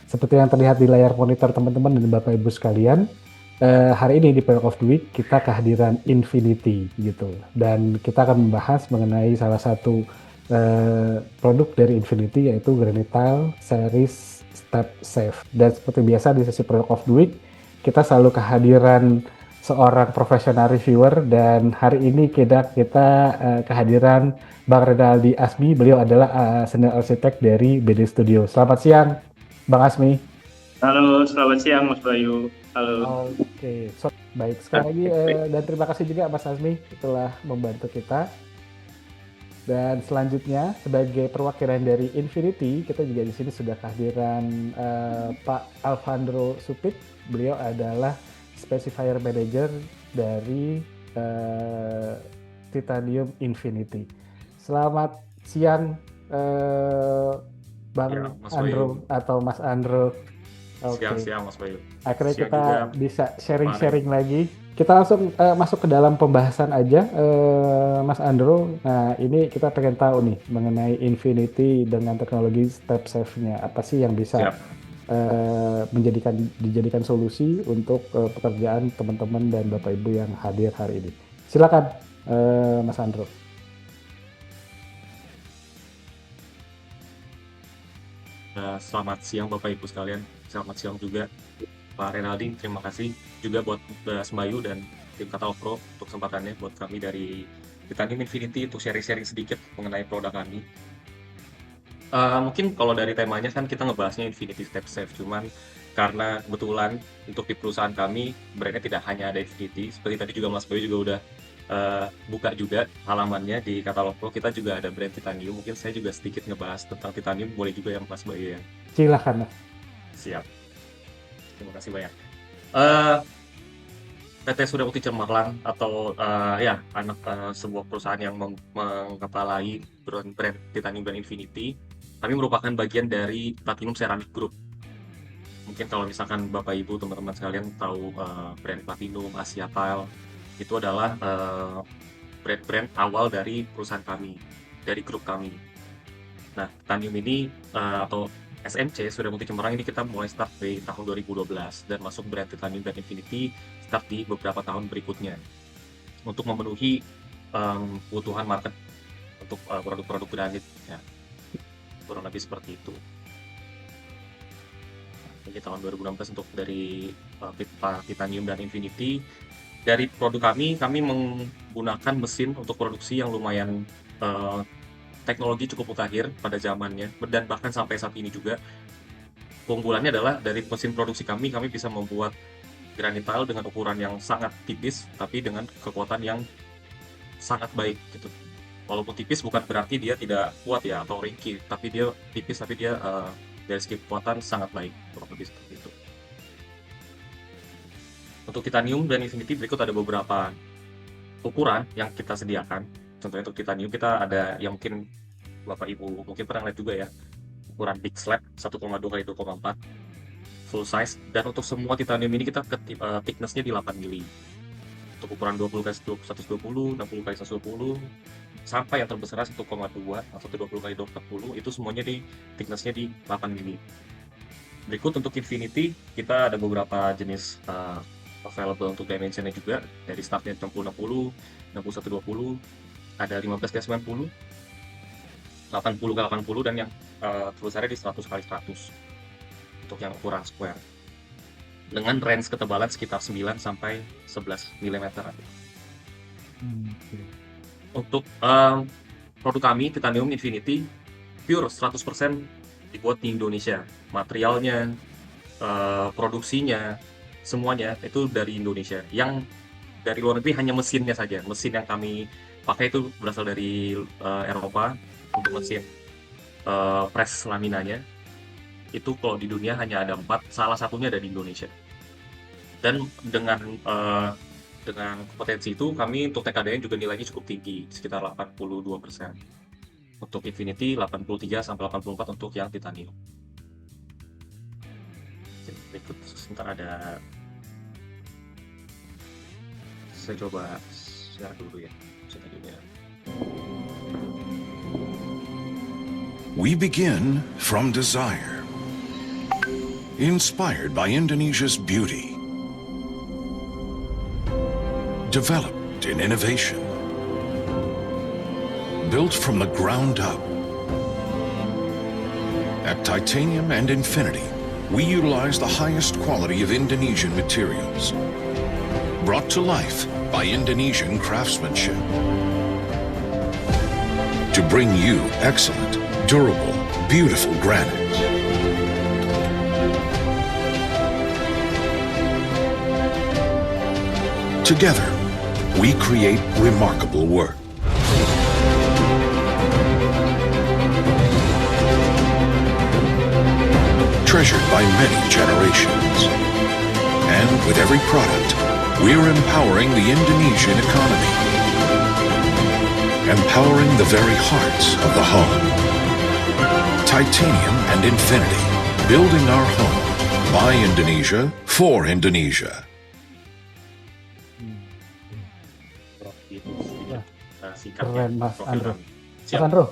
Seperti yang terlihat di layar monitor teman-teman dan Bapak Ibu sekalian, hari ini di Product of the Week kita kehadiran Infinity gitu. Dan kita akan membahas mengenai salah satu produk dari Infinity yaitu Granite Tile Series Step Safe. Dan seperti biasa di sesi Product of the Week kita selalu kehadiran seorang profesional reviewer dan hari ini kita kehadiran Bang Renaldi Asmi. Beliau adalah senior arsitek dari BD Studio. Selamat siang, Bang Asmi. Halo, selamat siang Mas Bayu. Halo. Oke, baik sekali lagi dan terima kasih juga Mas Asmi telah membantu kita. Dan selanjutnya sebagai perwakilan dari Infinity, kita juga di sini sudah kehadiran Pak Alvandro Supit. Beliau adalah specifier manager dari Titanium Infinity. Selamat siang Bang Ya, Mas Andro Bayu. atau Mas Andro. Siang-siang Mas Bayu. Akhirnya Siang kita juga, bisa sharing-sharing lagi. Kita langsung masuk ke dalam pembahasan aja, Mas Andro. Nah, ini kita pengen tahu nih mengenai Infinity dengan teknologi step safe-nya. Apa sih yang bisa Siap. dijadikan solusi untuk pekerjaan teman-teman dan Bapak Ibu yang hadir hari ini. Silakan, Mas Andro. Selamat siang Bapak Ibu sekalian. Selamat siang juga Pak Renaldi. Terima kasih juga buat Mas Bayu dan tim Katal Pro untuk kesempatannya buat kami dari Titanium Infinity untuk sharing-sharing sedikit mengenai produk kami. Mungkin kalau dari temanya kan kita ngebahasnya Infinity Step Safe, cuman karena kebetulan untuk di perusahaan kami brandnya tidak hanya ada Infinity, seperti tadi juga Mas Bayu juga udah buka juga halamannya di katalog Pro, kita juga ada brand Titanium. Mungkin saya juga sedikit ngebahas tentang Titanium, boleh juga ya Mas Bayu ya? Silakan, Mas. Siap, terima kasih banyak. Eh, PT Surya Mukti Cemerlang atau ya anak sebuah perusahaan yang mengepalai brand Titanium dan Infinity. Kami merupakan bagian dari Platinum Ceramic Group. Mungkin kalau misalkan Bapak Ibu teman-teman sekalian tahu brand Platinum, Asia Tile, itu adalah brand-brand awal dari perusahaan kami, dari grup kami. Nah, Titanium ini atau SMC Surya Mukti Cemerlang ini kita mulai start di tahun 2012 dan masuk brand Titanium dan Infinity start di beberapa tahun berikutnya untuk memenuhi kebutuhan market untuk produk-produk granit ya, kurang lebih seperti itu. Jadi tahun 2016 untuk dari Titanium dan Infinity. Dari produk kami menggunakan mesin untuk produksi yang lumayan teknologi cukup mutakhir pada zamannya, dan bahkan sampai saat ini juga. Keunggulannya adalah dari mesin produksi kami bisa membuat granite tile dengan ukuran yang sangat tipis, tapi dengan kekuatan yang sangat baik gitu. Walaupun tipis bukan berarti dia tidak kuat ya atau ringkih, tapi dia tipis tapi dia dari segi kekuatan sangat baik, kurang lebih seperti itu. Untuk Titanium dan Infinity berikut ada beberapa ukuran yang kita sediakan. Contohnya untuk Titanium kita ada yang mungkin Bapak Ibu mungkin pernah lihat juga ya, ukuran big slab 1,2 x 2,4 full size, dan untuk semua Titanium ini kita thickness-nya di 8 mili. Untuk ukuran 20 x 120, 60 x 120, sampai yang terbesar 1,2 atau 120 x 240, itu semuanya di thickness-nya di 8 mili. Berikut untuk Infinity kita ada beberapa jenis available untuk dimensionnya juga, dari startnya 60-60, 61-20, ada 15-90, 80-80, dan yang terbesarnya di 100x100 untuk yang ukuran square, dengan range ketebalan sekitar 9 sampai 11 mm. Untuk produk kami Titanium Infinity pure 100% dibuat di Indonesia. Materialnya, produksinya, semuanya itu dari Indonesia. Yang dari luar negeri hanya mesinnya saja. Mesin yang kami pakai itu berasal dari Eropa untuk mesin press laminanya. Itu kalau di dunia hanya ada 4, salah satunya ada di Indonesia. Dan dengan kompetensi itu kami untuk TKDN juga nilainya cukup tinggi, sekitar 82%. Untuk Infinity 83 sampai 84 untuk yang Titanium. Berikut sebentar ada, saya coba share dulu ya. We begin from desire. inspired by Indonesia's beauty, developed in innovation, built from the ground up. At Titanium and Infinity, we utilize the highest quality of Indonesian materials, brought to life by Indonesian craftsmanship, to bring you excellent, durable, beautiful granite. Together, we create remarkable work. Treasured by many generations. And with every product, we're empowering the Indonesian economy. Empowering the very hearts of the home. Titanium and Infinity, building our home by Indonesia for Indonesia. Gitu Ya, singkatnya keren Mas profil Andro. kami. Mas Siap. Andro,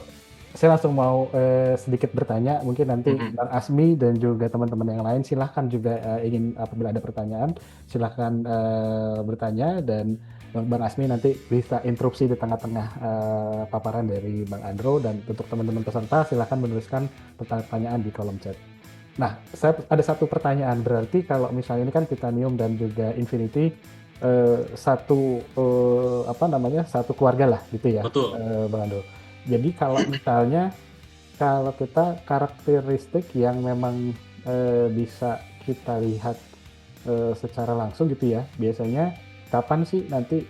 saya langsung mau sedikit bertanya. Mungkin nanti Mhm. Bang Asmi dan juga teman-teman yang lain silahkan juga ingin apabila ada pertanyaan silahkan bertanya, dan Bang Asmi nanti bisa interupsi di tengah-tengah paparan dari Bang Andro, dan untuk teman-teman peserta silahkan menuliskan pertanyaan di kolom chat. Nah, saya ada satu pertanyaan, berarti kalau misalnya ini kan Titanium dan juga Infinity satu satu keluarga lah gitu ya, Betul. Bang Andro. Jadi kalau misalnya kalau kita karakteristik yang memang bisa kita lihat secara langsung gitu ya, biasanya kapan sih nanti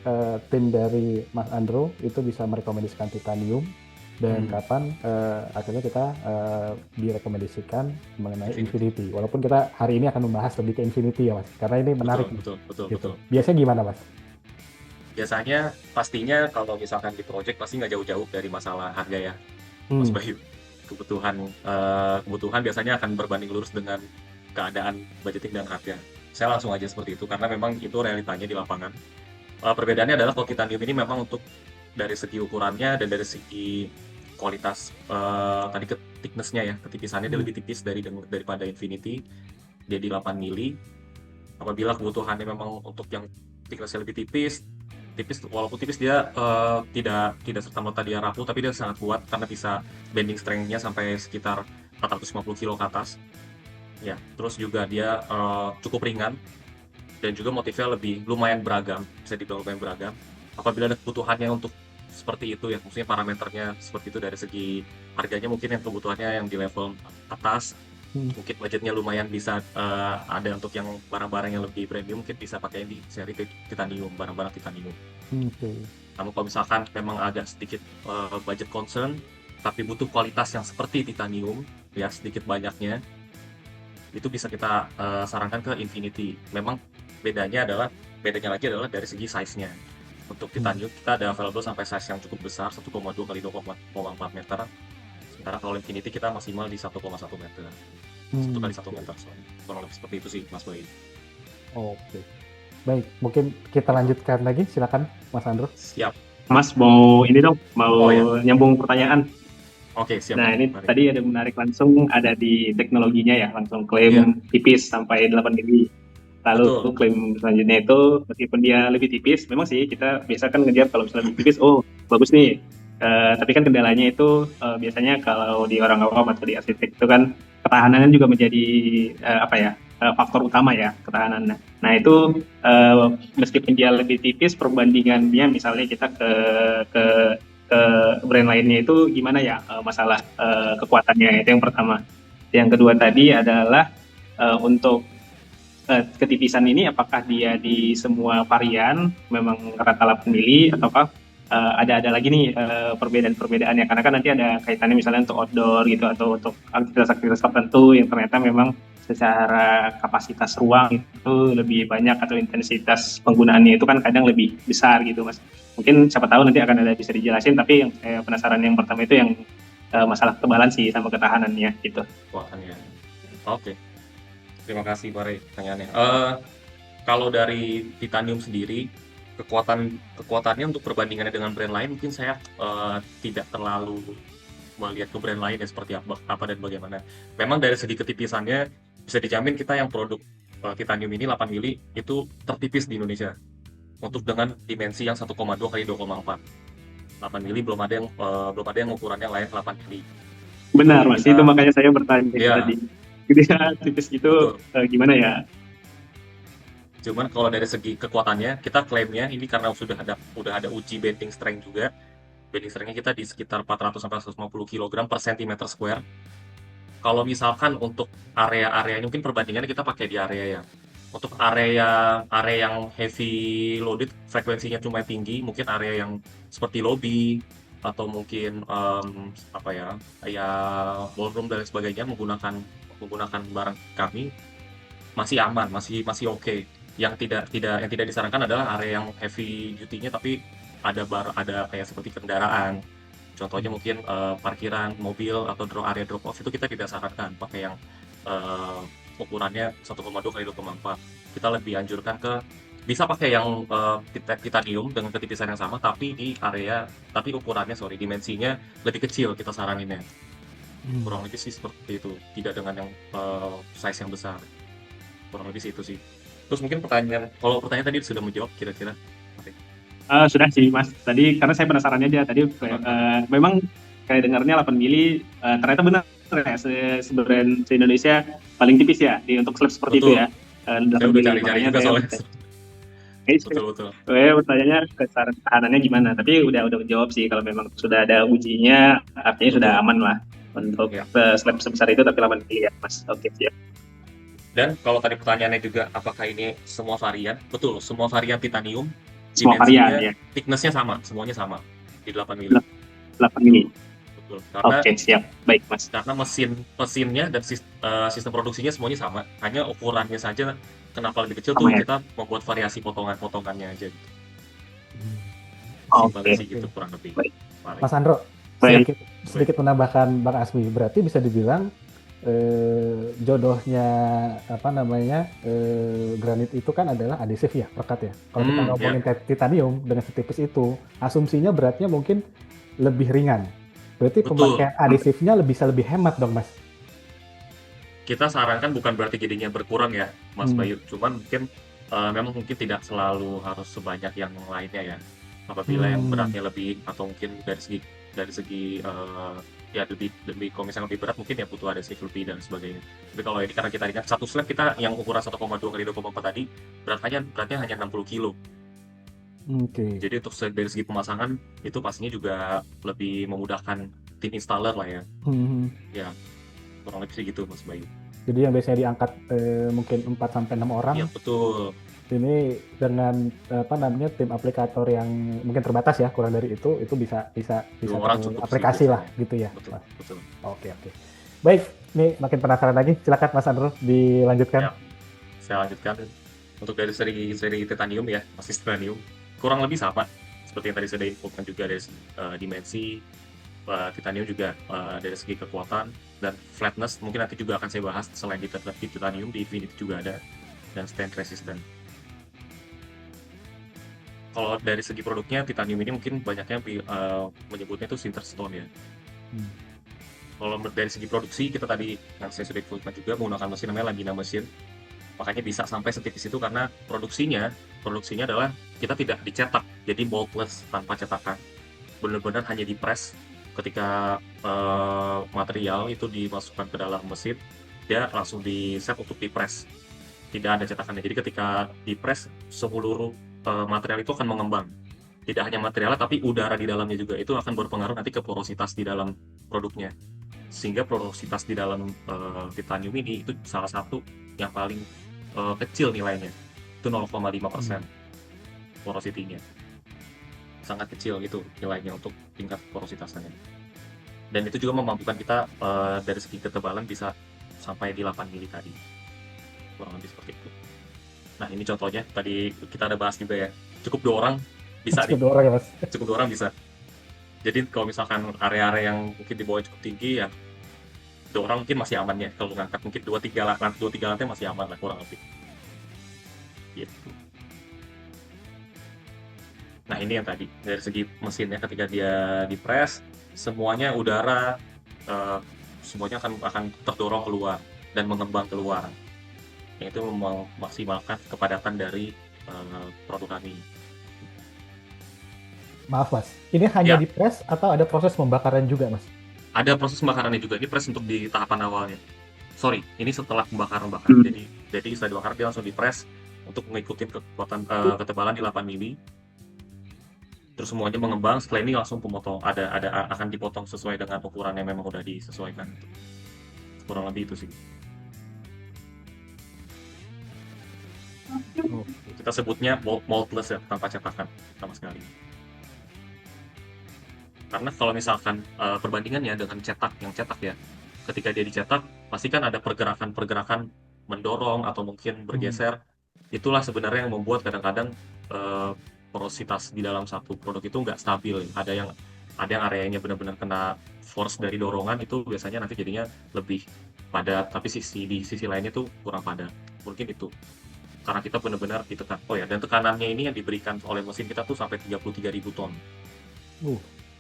tim dari Mas Andro itu bisa merekomendasikan Titanium, dan kapan akhirnya kita direkomendasikan mengenai Infinity. Walaupun kita hari ini akan membahas lebih ke Infinity ya Mas, karena ini menarik nih, Betul. gitu. Biasanya gimana Mas? Biasanya pastinya kalau misalkan di project pasti nggak jauh-jauh dari masalah harga ya, Mas Bayu. Kebutuhan biasanya akan berbanding lurus dengan keadaan budgeting dan harga. Saya langsung aja seperti itu karena memang itu realitanya di lapangan. Perbedaannya adalah kalau Titanium ini memang untuk dari segi ukurannya dan dari segi kualitas tadi thickness-nya ya, ketipisannya dia lebih tipis daripada Infinity. Dia di 8 mili. Apabila kebutuhannya memang untuk yang thickness-nya lebih tipis, walaupun tipis dia tidak serta-merta dia rapuh, tapi dia sangat kuat karena bisa bending strength-nya sampai sekitar 450 kilo ke atas. Ya, terus juga dia cukup ringan dan juga motifnya lumayan beragam, bisa dibilang lumayan beragam. Apabila ada kebutuhannya untuk seperti itu ya, maksudnya parameternya seperti itu, dari segi harganya mungkin yang kebutuhannya yang di level atas, mungkin budgetnya lumayan bisa ada untuk yang barang-barang yang lebih premium, mungkin bisa pakai di seri Titanium, barang-barang Titanium. Namun kalau misalkan memang agak sedikit budget concern, tapi butuh kualitas yang seperti Titanium, ya sedikit banyaknya, itu bisa kita sarankan ke Infinity. Memang bedanya lagi adalah dari segi size-nya. Untuk Titanium kita ada available sampai size yang cukup besar, 1,2 kali 2,4 meter. Sementara kalau Infinity kita maksimal di 1,1 meter. 1 kali 1 meter. Kurang lebih seperti itu sih Mas Bayu. Oke. Baik, mungkin kita lanjutkan lagi, silakan Mas Andro. Siap. Mas mau ini dong, Oh, ya. nyambung pertanyaan. Oke, siap. Nah, ini Mari. tadi ada menarik langsung ada di teknologinya ya, langsung klaim tipis sampai 8 mili. Lalu Betul. klaim selanjutnya itu meskipun dia lebih tipis, memang sih kita biasa kan ngejar kalau misalnya lebih tipis, oh bagus nih. Tapi kan kendalanya itu biasanya kalau di orang awam atau di arsitek itu kan ketahanannya juga menjadi faktor utama ya, ketahanan. Nah itu meskipun dia lebih tipis, perbandingannya misalnya kita ke brand lainnya itu gimana ya, masalah kekuatannya, itu yang pertama. Yang kedua tadi adalah untuk ketipisan ini apakah dia di semua varian memang rata 8 mili ataukah ada lagi nih perbedaan-perbedaannya, karena kan nanti ada kaitannya misalnya untuk outdoor gitu atau untuk aktivitas-aktivitas tertentu yang ternyata memang secara kapasitas ruang itu lebih banyak atau intensitas penggunaannya itu kan kadang lebih besar gitu Mas. Mungkin siapa tahu nanti akan ada bisa dijelasin, tapi yang saya penasaran yang pertama itu yang masalah ketebalan sih sama ketahanannya gitu. Kekuatannya. Oke. Terima kasih Bare pertanyaannya. Kalau dari Titanium sendiri, kekuatannya untuk perbandingannya dengan brand lain mungkin saya tidak terlalu melihat ke brand lain ya seperti apa dan bagaimana. Memang dari segi ketipisannya bisa dijamin kita yang produk titanium ini 8 mili itu tertipis di Indonesia untuk dengan dimensi yang 1,2 kali 2,4. 8 mili belum ada yang ukurannya lain 8 mili. Benar Mas, itu makanya saya bertanya Iya. tadi. Dia tipis gitu gimana ya? Cuman kalau dari segi kekuatannya, kita klaimnya ini karena udah ada uji bending strength juga. Bending strength-nya kita di sekitar 400 sampai 150 kg per cm square. Kalau misalkan untuk area-areanya mungkin perbandingannya kita pakai di area ya. Untuk area yang heavy loaded frekuensinya cuma tinggi, mungkin area yang seperti lobby atau mungkin apa ya ballroom dan sebagainya menggunakan barang kami masih aman, masih oke. Yang tidak disarankan adalah area yang heavy duty-nya tapi ada kayak seperti kendaraan. Contohnya mungkin parkiran mobil atau area drop off itu kita tidak sarankan pakai yang ukurannya 1,2 kali 2,4. Kita lebih anjurkan bisa pakai yang titanium dengan ketipisan yang sama tapi ukurannya dimensinya lebih kecil kita saraninnya. Kurang lebih sih seperti itu, tidak dengan yang size yang besar. Kurang lebih sih itu sih. Terus mungkin kalau pertanyaan tadi sudah menjawab kira-kira. Sudah sih Mas, tadi karena saya penasaran aja tadi memang kayak dengarnya 8 mili ternyata benar ya se Indonesia paling tipis ya untuk slab seperti Betul. itu ya. Saya udah cari-cari juga soalnya. Betul. Pertanyaannya ketahanannya gimana? Tapi udah jawab sih kalau memang sudah ada ujinya artinya sudah aman lah untuk slab sebesar itu tapi 8 mili ya Mas. Oke siap. Dan kalau tadi pertanyaannya juga apakah ini semua varian? Betul, semua varian titanium. Semua varian ya. Thickness-nya sama, semuanya sama di 8 mili. 8 mili. Betul. Karena, oke, siap. Baik, Mas. Karena mesinnya dan sistem produksinya semuanya sama. Hanya ukurannya saja kenapa lebih kecil tuh kita membuat variasi potongan-potongannya aja gitu. Oke. Sih gitu kurang lebih. Baik. Mas Andro, sedikit menambahkan Bang Asmi. Berarti bisa dibilang jodohnya granit itu kan adalah adhesif ya, perekat ya. Kalau kita ngomongin titanium dengan setipis itu, asumsinya beratnya mungkin lebih ringan. Berarti pemakaian adhesifnya bisa lebih hemat dong, Mas. Kita sarankan bukan berarti jadinya berkurang ya, Mas Bayu. Cuman memang mungkin tidak selalu harus sebanyak yang lainnya ya. Apabila yang beratnya lebih atau mungkin dari segi lebih kalau misalnya lebih berat mungkin ya butuh adhesif lebih dan sebagainya. Tapi kalau ini karena kita ingat satu slab kita yang ukuran 1,2 kali 2,4 tadi beratnya hanya 60 kilo. Jadi untuk dari segi pemasangan itu pastinya juga lebih memudahkan tim installer lah ya. Ya kurang lebih segitu Mas Bayu. Jadi yang biasanya diangkat mungkin 4-6 orang. Iya betul. Ini dengan tim aplikator yang mungkin terbatas ya, kurang dari itu bisa aplikasi lah gitu ya. Betul. Oke. Baik, nih makin penasaran lagi. Silakan Mas Andro dilanjutkan. Ya, saya lanjutkan. Untuk dari seri titanium ya, masih titanium. Kurang lebih sama seperti yang tadi sudah infokan juga dari dimensi titanium juga dari segi kekuatan dan flatness mungkin nanti juga akan saya bahas selain di titanium di Infinity juga ada dan stain resistant. Kalau dari segi produknya titanium ini mungkin banyaknya menyebutnya itu Sinterstone ya. Kalau dari segi produksi kita tadi yang saya sudah infokan juga menggunakan mesin namanya Lagina mesin. Makanya bisa sampai setipis itu karena produksinya adalah kita tidak dicetak, jadi moldless tanpa cetakan. Benar-benar hanya di press. Ketika material itu dimasukkan ke dalam mesin, dia langsung di set untuk di press. Tidak ada cetakannya. Jadi ketika di press seluruh material itu akan mengembang. Tidak hanya materialnya tapi udara di dalamnya juga itu akan berpengaruh nanti ke porositas di dalam produknya. Sehingga porositas di dalam titanium ini itu salah satu yang paling kecil nilainya. Itu 0,5% porosity-nya. Sangat kecil gitu nilainya untuk tingkat porositasnya. Dan itu juga memampukan kita dari segi ketebalan bisa sampai di 8 mili tadi. Kurang lebih seperti itu. Nah ini contohnya, tadi kita ada bahas juga ya. Cukup 2 orang bisa nih. Cukup 2 orang bisa. Jadi kalau misalkan area-area yang mungkin di bawah cukup tinggi ya 2 orang mungkin masih aman ya. Kalau ngangkat mungkin 2-3 lantai masih aman lah kurang lebih. Gitu. Nah ini yang tadi dari segi mesinnya ketika dia di press semuanya udara semuanya akan terdorong keluar dan mengembang keluar. Yang itu memaksimalkan kepadatan dari produk kami. Maaf Mas, ini hanya Ya. di press atau ada proses pembakaran juga Mas? Ada proses pembakarannya juga. Ini press untuk di tahapan awalnya. Sorry, ini setelah pembakaran. Jadi setelah dibakar dia langsung di press untuk mengikuti kekuatan ketebalan di 8 mili. Terus semuanya mengembang. Setelah ini langsung pemotong. Akan dipotong sesuai dengan ukuran yang memang udah disesuaikan. Kurang lebih itu sih. Kita sebutnya moldless ya, tanpa cetakan sama sekali. Karena kalau misalkan perbandingannya dengan yang cetak ya, ketika dia dicetak pasti kan ada pergerakan mendorong atau mungkin bergeser. Itulah sebenarnya yang membuat kadang-kadang porositas di dalam satu produk itu nggak stabil. Ada yang areanya benar-benar kena force dari dorongan, itu biasanya nanti jadinya lebih padat, tapi di sisi lainnya tuh kurang padat. Mungkin itu karena kita benar-benar ditekan. Oh ya, dan tekanannya ini yang diberikan oleh mesin kita tuh sampai 33.000 ton.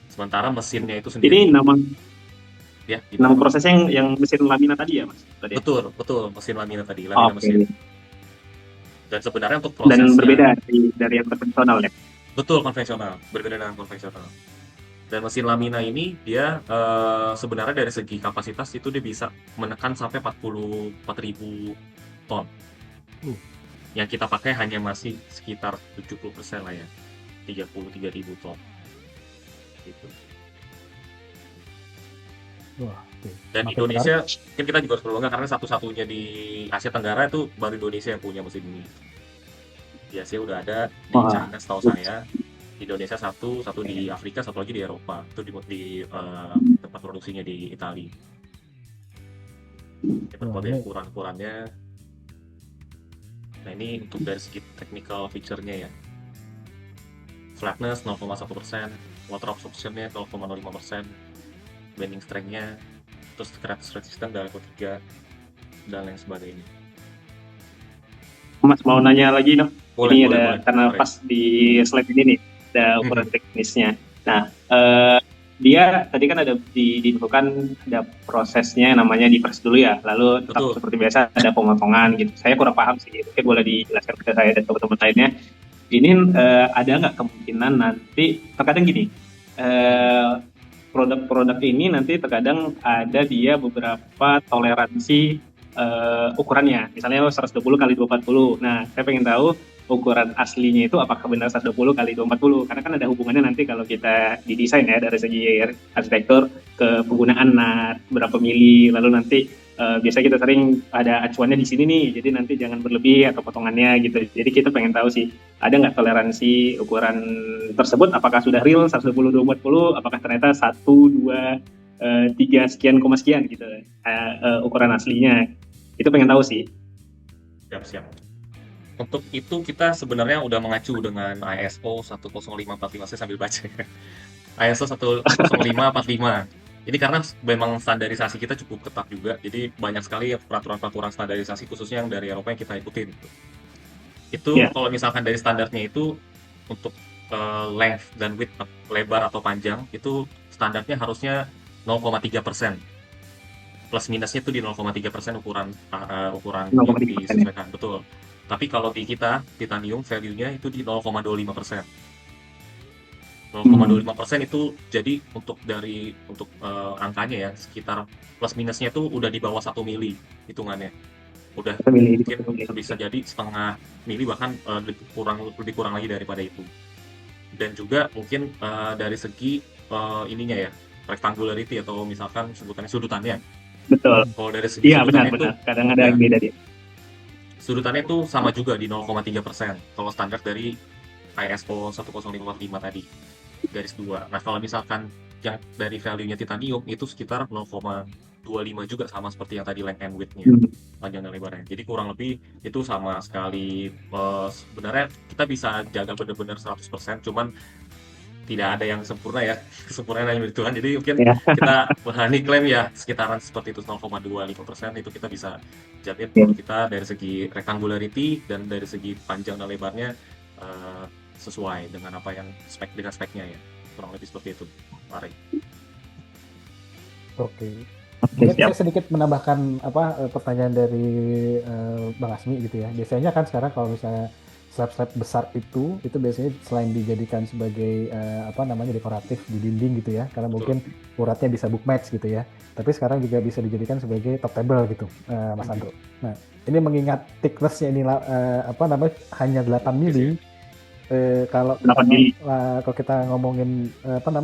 Sementara mesinnya itu sendiri. Ini Ya, nama prosesnya yang mesin lamina tadi ya Mas? Tadi. Betul, mesin lamina tadi, lamina mesin. Dan sebenarnya untuk Dan prosesnya berbeda dari yang konvensional ya? Betul, konvensional, berbeda dengan konvensional. Dan mesin lamina ini dia sebenarnya dari segi kapasitas itu dia bisa menekan sampai 44.000 ton. Yang kita pakai hanya masih sekitar 70% lah ya, 33.000 ton. Gitu. Wah, dan Indonesia mungkin kita juga harus berbangga karena satu-satunya di Asia Tenggara itu baru Indonesia yang punya mesin ini. Di Asia udah ada, di China setahu saya, di Indonesia satu di Afrika, satu lagi di Eropa, itu di tempat produksinya di Italia. Berbagai ukuran-ukurannya. Nah ini untuk dari segi technical feature-nya ya. Flatness 0,1%, water absorption-nya 0,05%, bending strength-nya, terus scratch resistant dari level 3 dan lain sebagainya. Mas mau nanya lagi dong? Boleh. Karena pas di slide ini nih ada ukuran teknisnya. Nah, dia tadi kan ada diinfokan ada prosesnya namanya di press dulu ya, lalu tetap seperti biasa ada pemotongan gitu. Saya kurang paham sih, mungkin boleh dijelaskan ke saya dan teman-teman lainnya. Ini ada nggak kemungkinan nanti terkadang gini, produk-produk ini nanti terkadang ada dia beberapa toleransi ukurannya, misalnya 120 kali 240. Nah, saya pengen tahu ukuran aslinya itu apakah benar 120 kali 240, karena kan ada hubungannya nanti kalau kita didesain ya dari segi arsitektur ke penggunaan nut berapa mili, lalu nanti biasa kita sering ada acuannya di sini nih, jadi nanti jangan berlebih atau potongannya gitu. Jadi kita pengen tahu sih ada nggak toleransi ukuran tersebut, apakah sudah real 120 240, apakah ternyata 1 2 3 sekian koma sekian gitu ukuran aslinya. Itu pengen tahu sih. Siap. Untuk itu kita sebenarnya udah mengacu dengan ISO 10545, saya sambil baca ya. ISO 10545. Ini karena memang standarisasi kita cukup ketat juga, jadi banyak sekali peraturan-peraturan standarisasi khususnya yang dari Eropa yang kita ikutin. Itu kalau misalkan dari standarnya itu untuk length dan width, lebar atau panjang, itu standarnya harusnya 0,3%. Plus minusnya itu di 0,3% ukuran yang disesuaikan. Betul. Tapi kalau di kita titanium value-nya itu di 0,25%. 0,25% itu jadi untuk angkanya ya sekitar plus minusnya itu udah di bawah 1 mili hitungannya. Udah mungkin bisa jadi setengah mili, bahkan lebih kurang lagi daripada itu. Dan juga mungkin dari segi ininya ya, rectangularity atau misalkan sebutannya sudutannya. Betul. Kalau dari segi sudutannya benar. Kadang ada yang beda dia. Sudutannya itu sama juga di 0,3%. Kalau standar dari ISO 10545 tadi, garis 2. Nah, kalau misalkan yang dari value-nya titanium itu sekitar 0,25 juga, sama seperti yang tadi length and width-nya, panjang dan lebarnya. Jadi kurang lebih itu sama sekali. Sebenarnya kita bisa jaga benar-benar 100%, cuman tidak ada yang sempurna ya, kesempurnaan hanya milik Tuhan. Jadi mungkin kita berani klaim ya sekitaran seperti itu, 0,25% itu kita bisa jamin produk kita dari segi rectangularity dan dari segi panjang dan lebarnya sesuai dengan apa yang speknya ya, kurang lebih seperti itu, Ari. Oke. Oke, Mungkin siap. saya sedikit menambahkan pertanyaan dari Bang Asmi gitu ya. Biasanya kan sekarang kalau misalnya slab-slab besar itu biasanya selain dijadikan sebagai dekoratif di dinding gitu ya, karena Betul. mungkin uratnya bisa book match gitu ya. Tapi sekarang juga bisa dijadikan sebagai top table gitu, Mas Mhm. Andro. Nah, ini mengingat thickness-nya ini hanya 8 Oke sih. mili. Kalau kita 8 mili. kalau kita ngomongin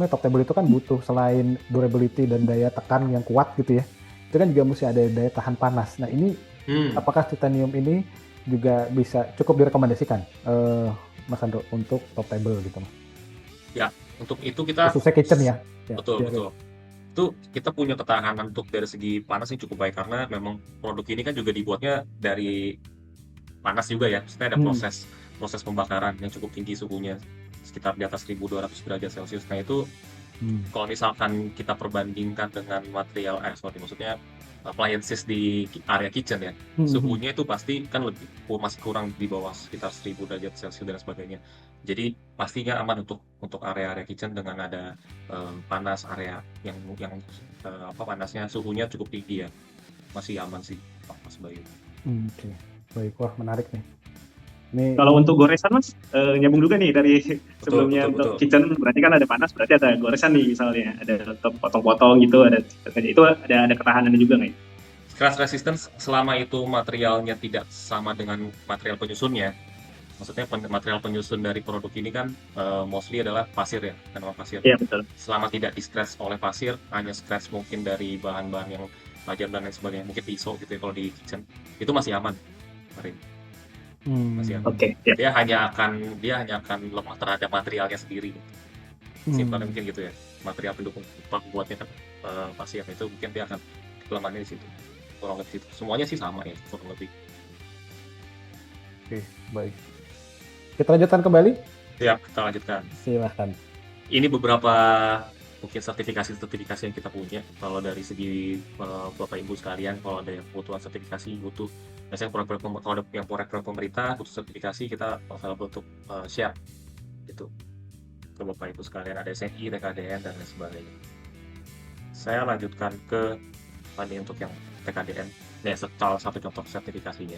top table itu kan butuh selain durability dan daya tekan yang kuat gitu ya, itu kan juga mesti ada daya tahan panas. Nah ini Hmm. apakah titanium ini juga bisa cukup direkomendasikan, Mas Andro, untuk top table gitu, Mas? Ya, untuk itu kita Khususnya kitchen ya? Ya, betul, biar. betul. Itu kita punya ketahanan untuk dari segi panas yang cukup baik karena memang produk ini kan juga dibuatnya dari panas juga ya. Maksudnya ada Hmm. proses pembakaran yang cukup tinggi suhunya, sekitar di atas 1200 derajat Celcius. Nah, itu kalau misalkan kita perbandingkan dengan maksudnya appliances di area kitchen ya, Hmm. suhunya itu pasti kan masih kurang di bawah sekitar 1000 derajat Celcius dan sebagainya. Jadi pastinya aman untuk area-area kitchen dengan ada panas area yang panasnya suhunya cukup tinggi ya. Masih aman sih, Mas Bayu. Oke. Baik, wah menarik nih. Ini Kalau untuk goresan Mas, nyambung juga nih dari Betul, sebelumnya betul, untuk betul. kitchen berarti kan ada panas, berarti ada goresan nih misalnya, ada potong-potong gitu, itu ada ketahanannya juga nggak ya? Crash resistance selama itu materialnya tidak sama dengan material penyusunnya. Maksudnya material penyusun dari produk ini kan mostly adalah pasir ya, tanaman pasir. Iya betul. Selama tidak di-scratch oleh pasir, hanya scratch mungkin dari bahan-bahan yang tajam dan lain sebagainya, mungkin pisau gitu ya kalau di kitchen, itu masih aman, Karim. Masih aman. Oke, siap. Dia hanya akan lemah terhadap materialnya sendiri. Simpelnya mungkin gitu ya. Material pendukung pembuatnya kan pasir itu mungkin dia akan kelemahannya di situ. Kurang lebih situ. Semuanya sih sama ya, kurang lebih. Oke, baik. Kita lanjutkan kembali? Ya, kita lanjutkan. Silahkan. Ini beberapa mungkin sertifikasi yang kita punya. Kalau dari segi Bapak Ibu sekalian, kalau ada yang kebutuhan sertifikasi, biasanya kalau ada yang proyek pemerintah butuh sertifikasi, kita available untuk share gitu ke Bapak Ibu sekalian. Ada SNI, TKDN dan lain sebagainya. Saya lanjutkan ke tadi untuk yang TKDN. Ini salah satu contoh sertifikasinya.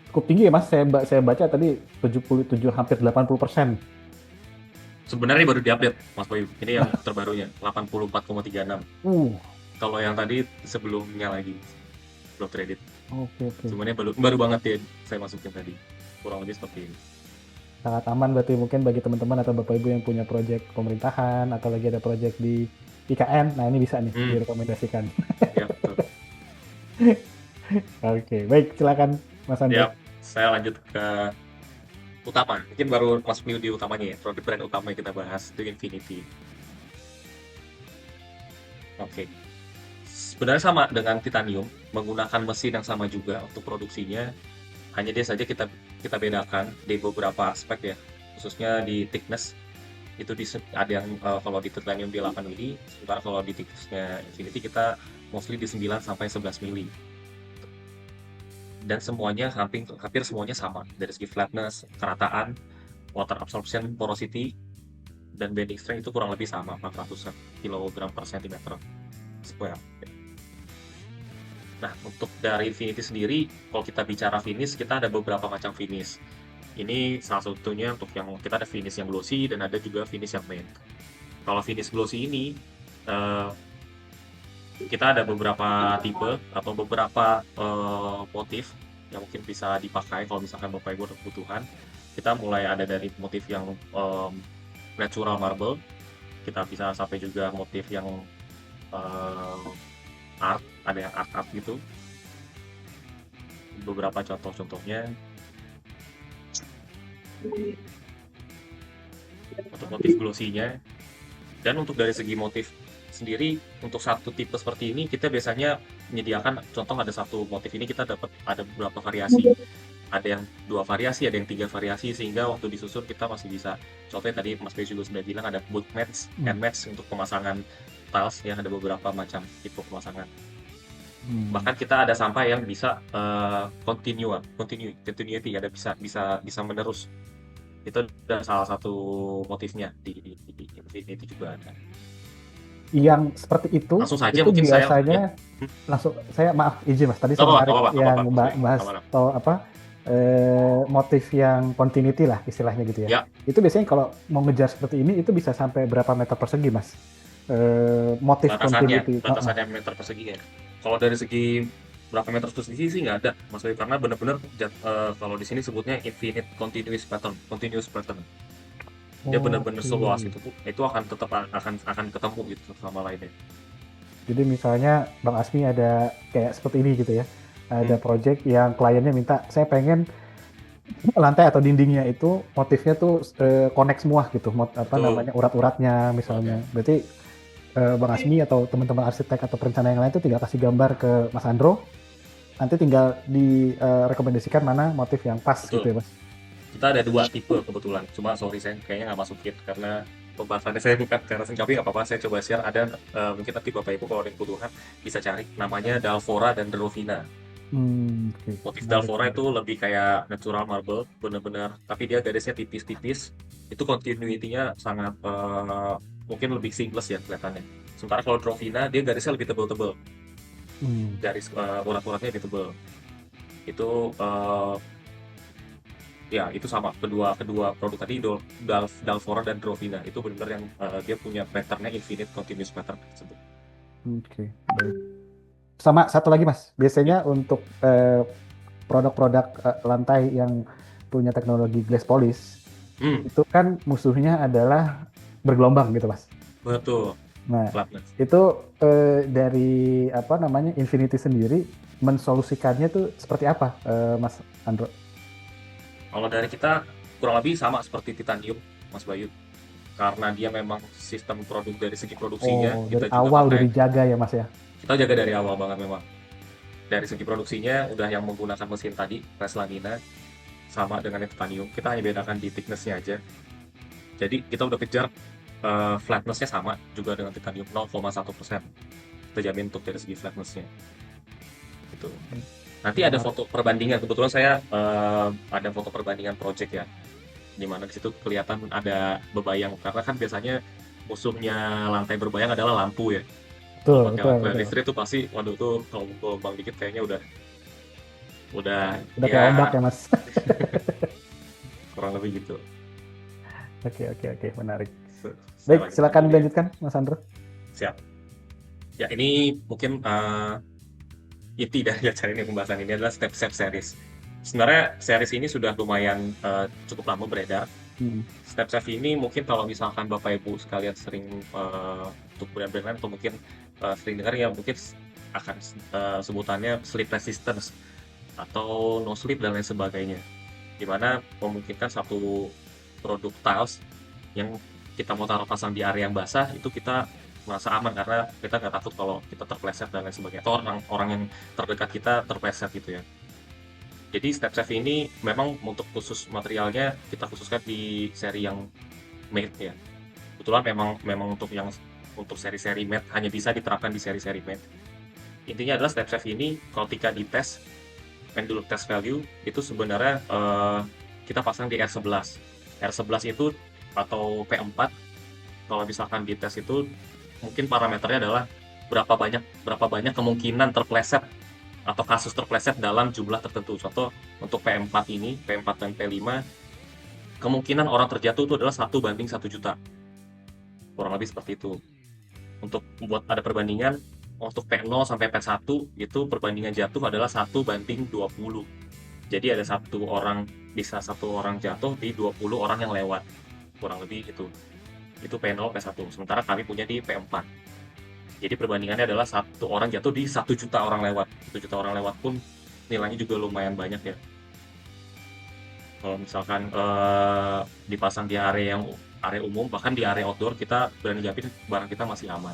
Cukup tinggi ya Mas, saya baca tadi 77 hampir 80%. Sebenarnya baru diupdate Mas Bayu. Ini yang terbarunya 84,36. Kalau yang tadi sebelumnya lagi belum teredit. Oke. Sebenarnya baru banget ya saya masukin tadi. Kurang lebih seperti ini. Sangat aman berarti mungkin bagi teman-teman atau Bapak Ibu yang punya proyek pemerintahan atau lagi ada proyek di IKN. Nah, ini bisa nih direkomendasikan. Ya, betul. Oke, baik, silakan Mas Andro. Ya, saya lanjut ke utama. Mungkin baru masuk di utamanya ya. Produk brand utama yang kita bahas itu Infinity. Oke. Sebenarnya sama dengan titanium, menggunakan mesin yang sama juga untuk produksinya. Hanya dia saja kita bedakan di beberapa aspek ya, khususnya di thickness. Itu ada yang kalau di titanium di 8 mili, sementara kalau di thicknessnya Infinity kita mostly di 9 sampai 11 mili. Dan semuanya hampir semuanya sama dari segi flatness, kerataan, water absorption, porosity, dan bending strength itu kurang lebih sama 400 kg per cm square. Nah, untuk dari Infinity sendiri, kalau kita bicara finish, kita ada beberapa macam finish. Ini salah satunya untuk yang kita ada finish yang glossy dan ada juga finish yang matte. Kalau finish glossy ini, kita ada beberapa tipe atau beberapa motif yang mungkin bisa dipakai kalau misalkan Bapak Ibu ada kebutuhan. Kita mulai ada dari motif yang natural marble, kita bisa sampai juga motif yang art, ada yang art gitu. Beberapa contohnya untuk motif glossy-nya. Dan untuk dari segi motif sendiri, untuk satu tipe seperti ini kita biasanya menyediakan, contoh ada satu motif ini kita dapat ada beberapa variasi, ada yang 2 variasi, ada yang 3 variasi, sehingga waktu disusun kita masih bisa, contohnya tadi Mas Bayu juga sudah bilang ada boot match and match untuk pemasangan tiles yang ada beberapa macam tipe pemasangan. Bahkan kita ada sampah yang bisa continuity, ada bisa menerus. Itu ada salah satu motifnya di Infinity juga ada. yang seperti Langsung saja itu mungkin saya ya. biasanya langsung saya maaf izin Mas, tadi Nggak saya apa-apa, menarik nggak apa-apa, yang nggak apa-apa, bahas nggak apa-apa. atau apa motif yang continuity lah istilahnya gitu ya. Ya, Itu biasanya kalau mau ngejar seperti ini itu bisa sampai berapa meter persegi Mas? Motif continuity. batasannya meter persegi ya. Kalau dari segi berapa meter persegi sih nggak ada, maksudnya karena benar-benar kalau di sini sebutnya infinite continuous pattern. Dia benar-benar Oke. seluas itu akan tetap akan ketemu gitu satu sama lainnya. Jadi misalnya Bang Asmi ada kayak seperti ini gitu ya. Ada project yang kliennya minta saya pengen lantai atau dindingnya itu motifnya tuh connect semua gitu. Apa Betul. namanya urat-uratnya misalnya. Berarti Bang Asmi atau teman-teman arsitek atau perencana yang lain itu tinggal kasih gambar ke Mas Andro. Nanti tinggal direkomendasikan mana motif yang pas Betul. gitu ya Mas. Kita ada 2 tipe kebetulan, cuma sorry saya kayaknya nggak masukin karena pembahasannya saya bukan karena tapi nggak apa-apa, saya coba share. Ada mungkin nanti Bapak Ibu kalau ada yang kebutuhan bisa cari, namanya Dalfora dan Drovina. Oke. Motif Menarik, Dalfora menarik. itu lebih kayak natural marble, bener-bener, tapi dia garisnya tipis-tipis, itu continuity-nya sangat mungkin lebih seamless ya kelihatannya. Sementara kalau Drovina dia garisnya lebih tebel-tebel, garis urat-uratnya lebih tebel. Itu ya itu sama kedua produk tadi, Dalfora dan Drovina itu benar-benar yang dia punya patternnya infinite continuous pattern tersebut. Oke, baik. Sama satu lagi Mas, biasanya untuk produk-produk lantai yang punya teknologi glass polish itu kan musuhnya adalah bergelombang gitu Mas. Betul. Nah, Flatness. itu dari apa namanya Infinity sendiri mensolusikannya tuh seperti apa Mas Andro? Kalau dari kita kurang lebih sama seperti titanium, Mas Bayu. Karena dia memang sistem produk dari segi produksinya Dari kita juga awal udah pakai. dijaga ya Mas ya? Kita jaga dari awal banget memang. Dari segi produksinya udah yang menggunakan mesin tadi, press lamina, sama dengan yang titanium. Kita hanya bedakan di thickness-nya aja. Jadi kita udah kejar flatness-nya sama juga dengan titanium 0,1%. Kita jamin untuk dari segi flatness-nya. Gitu. Nanti ada foto perbandingan. Kebetulan saya ada foto perbandingan project ya, di mana di situ kelihatan ada bebayang. Karena kan biasanya musuhnya lantai berbayang adalah lampu ya. Betul, Kalau betul. listrik itu pasti, waduh tuh kalau gelombang dikit kayaknya udah Udah ya kayak ombak ya Mas. kurang lebih gitu. Oke, menarik. Baik, silakan dilanjutkan Mas Andro. Siap. Ya ini mungkin inti dari acara ini, pembahasan ini adalah step-step series. Sebenarnya series ini sudah lumayan cukup lama beredar. Step-step ini mungkin kalau misalkan Bapak Ibu sekalian sering untuk brand-brand atau mungkin sering dengar ya, mungkin akan sebutannya sleep resistance atau no sleep dan lain sebagainya, dimana memungkinkan satu produk tiles yang kita mau taruh pasang di area yang basah itu kita merasa aman karena kita nggak takut kalau kita terpleset dan lain sebagainya, atau orang yang terdekat kita terpleset gitu ya. Jadi step-step ini memang untuk khusus materialnya kita khususkan di seri yang matte ya. Kebetulan memang untuk seri-seri matte hanya bisa diterapkan di seri-seri matte. Intinya adalah step-step ini kalau ketika dites pendulum test value itu sebenarnya kita pasang di R11. R11 itu atau P4 kalau misalkan di tes itu mungkin parameternya adalah berapa banyak kemungkinan terpleset atau kasus terpleset dalam jumlah tertentu. Contoh untuk P4 ini, P4 dan P5 kemungkinan orang terjatuh itu adalah 1:1 juta. Kurang lebih seperti itu. Untuk membuat ada perbandingan, untuk P0 sampai P1 itu perbandingan jatuh adalah 1:20. Jadi ada bisa satu orang jatuh di 20 orang yang lewat. Kurang lebih itu P0 P1. Sementara kami punya di P4. Jadi perbandingannya adalah satu orang jatuh di 1 juta orang lewat. 1 juta orang lewat pun nilainya juga lumayan banyak ya. Kalau misalkan dipasang di area umum, bahkan di area outdoor, kita berani jamin barang kita masih aman.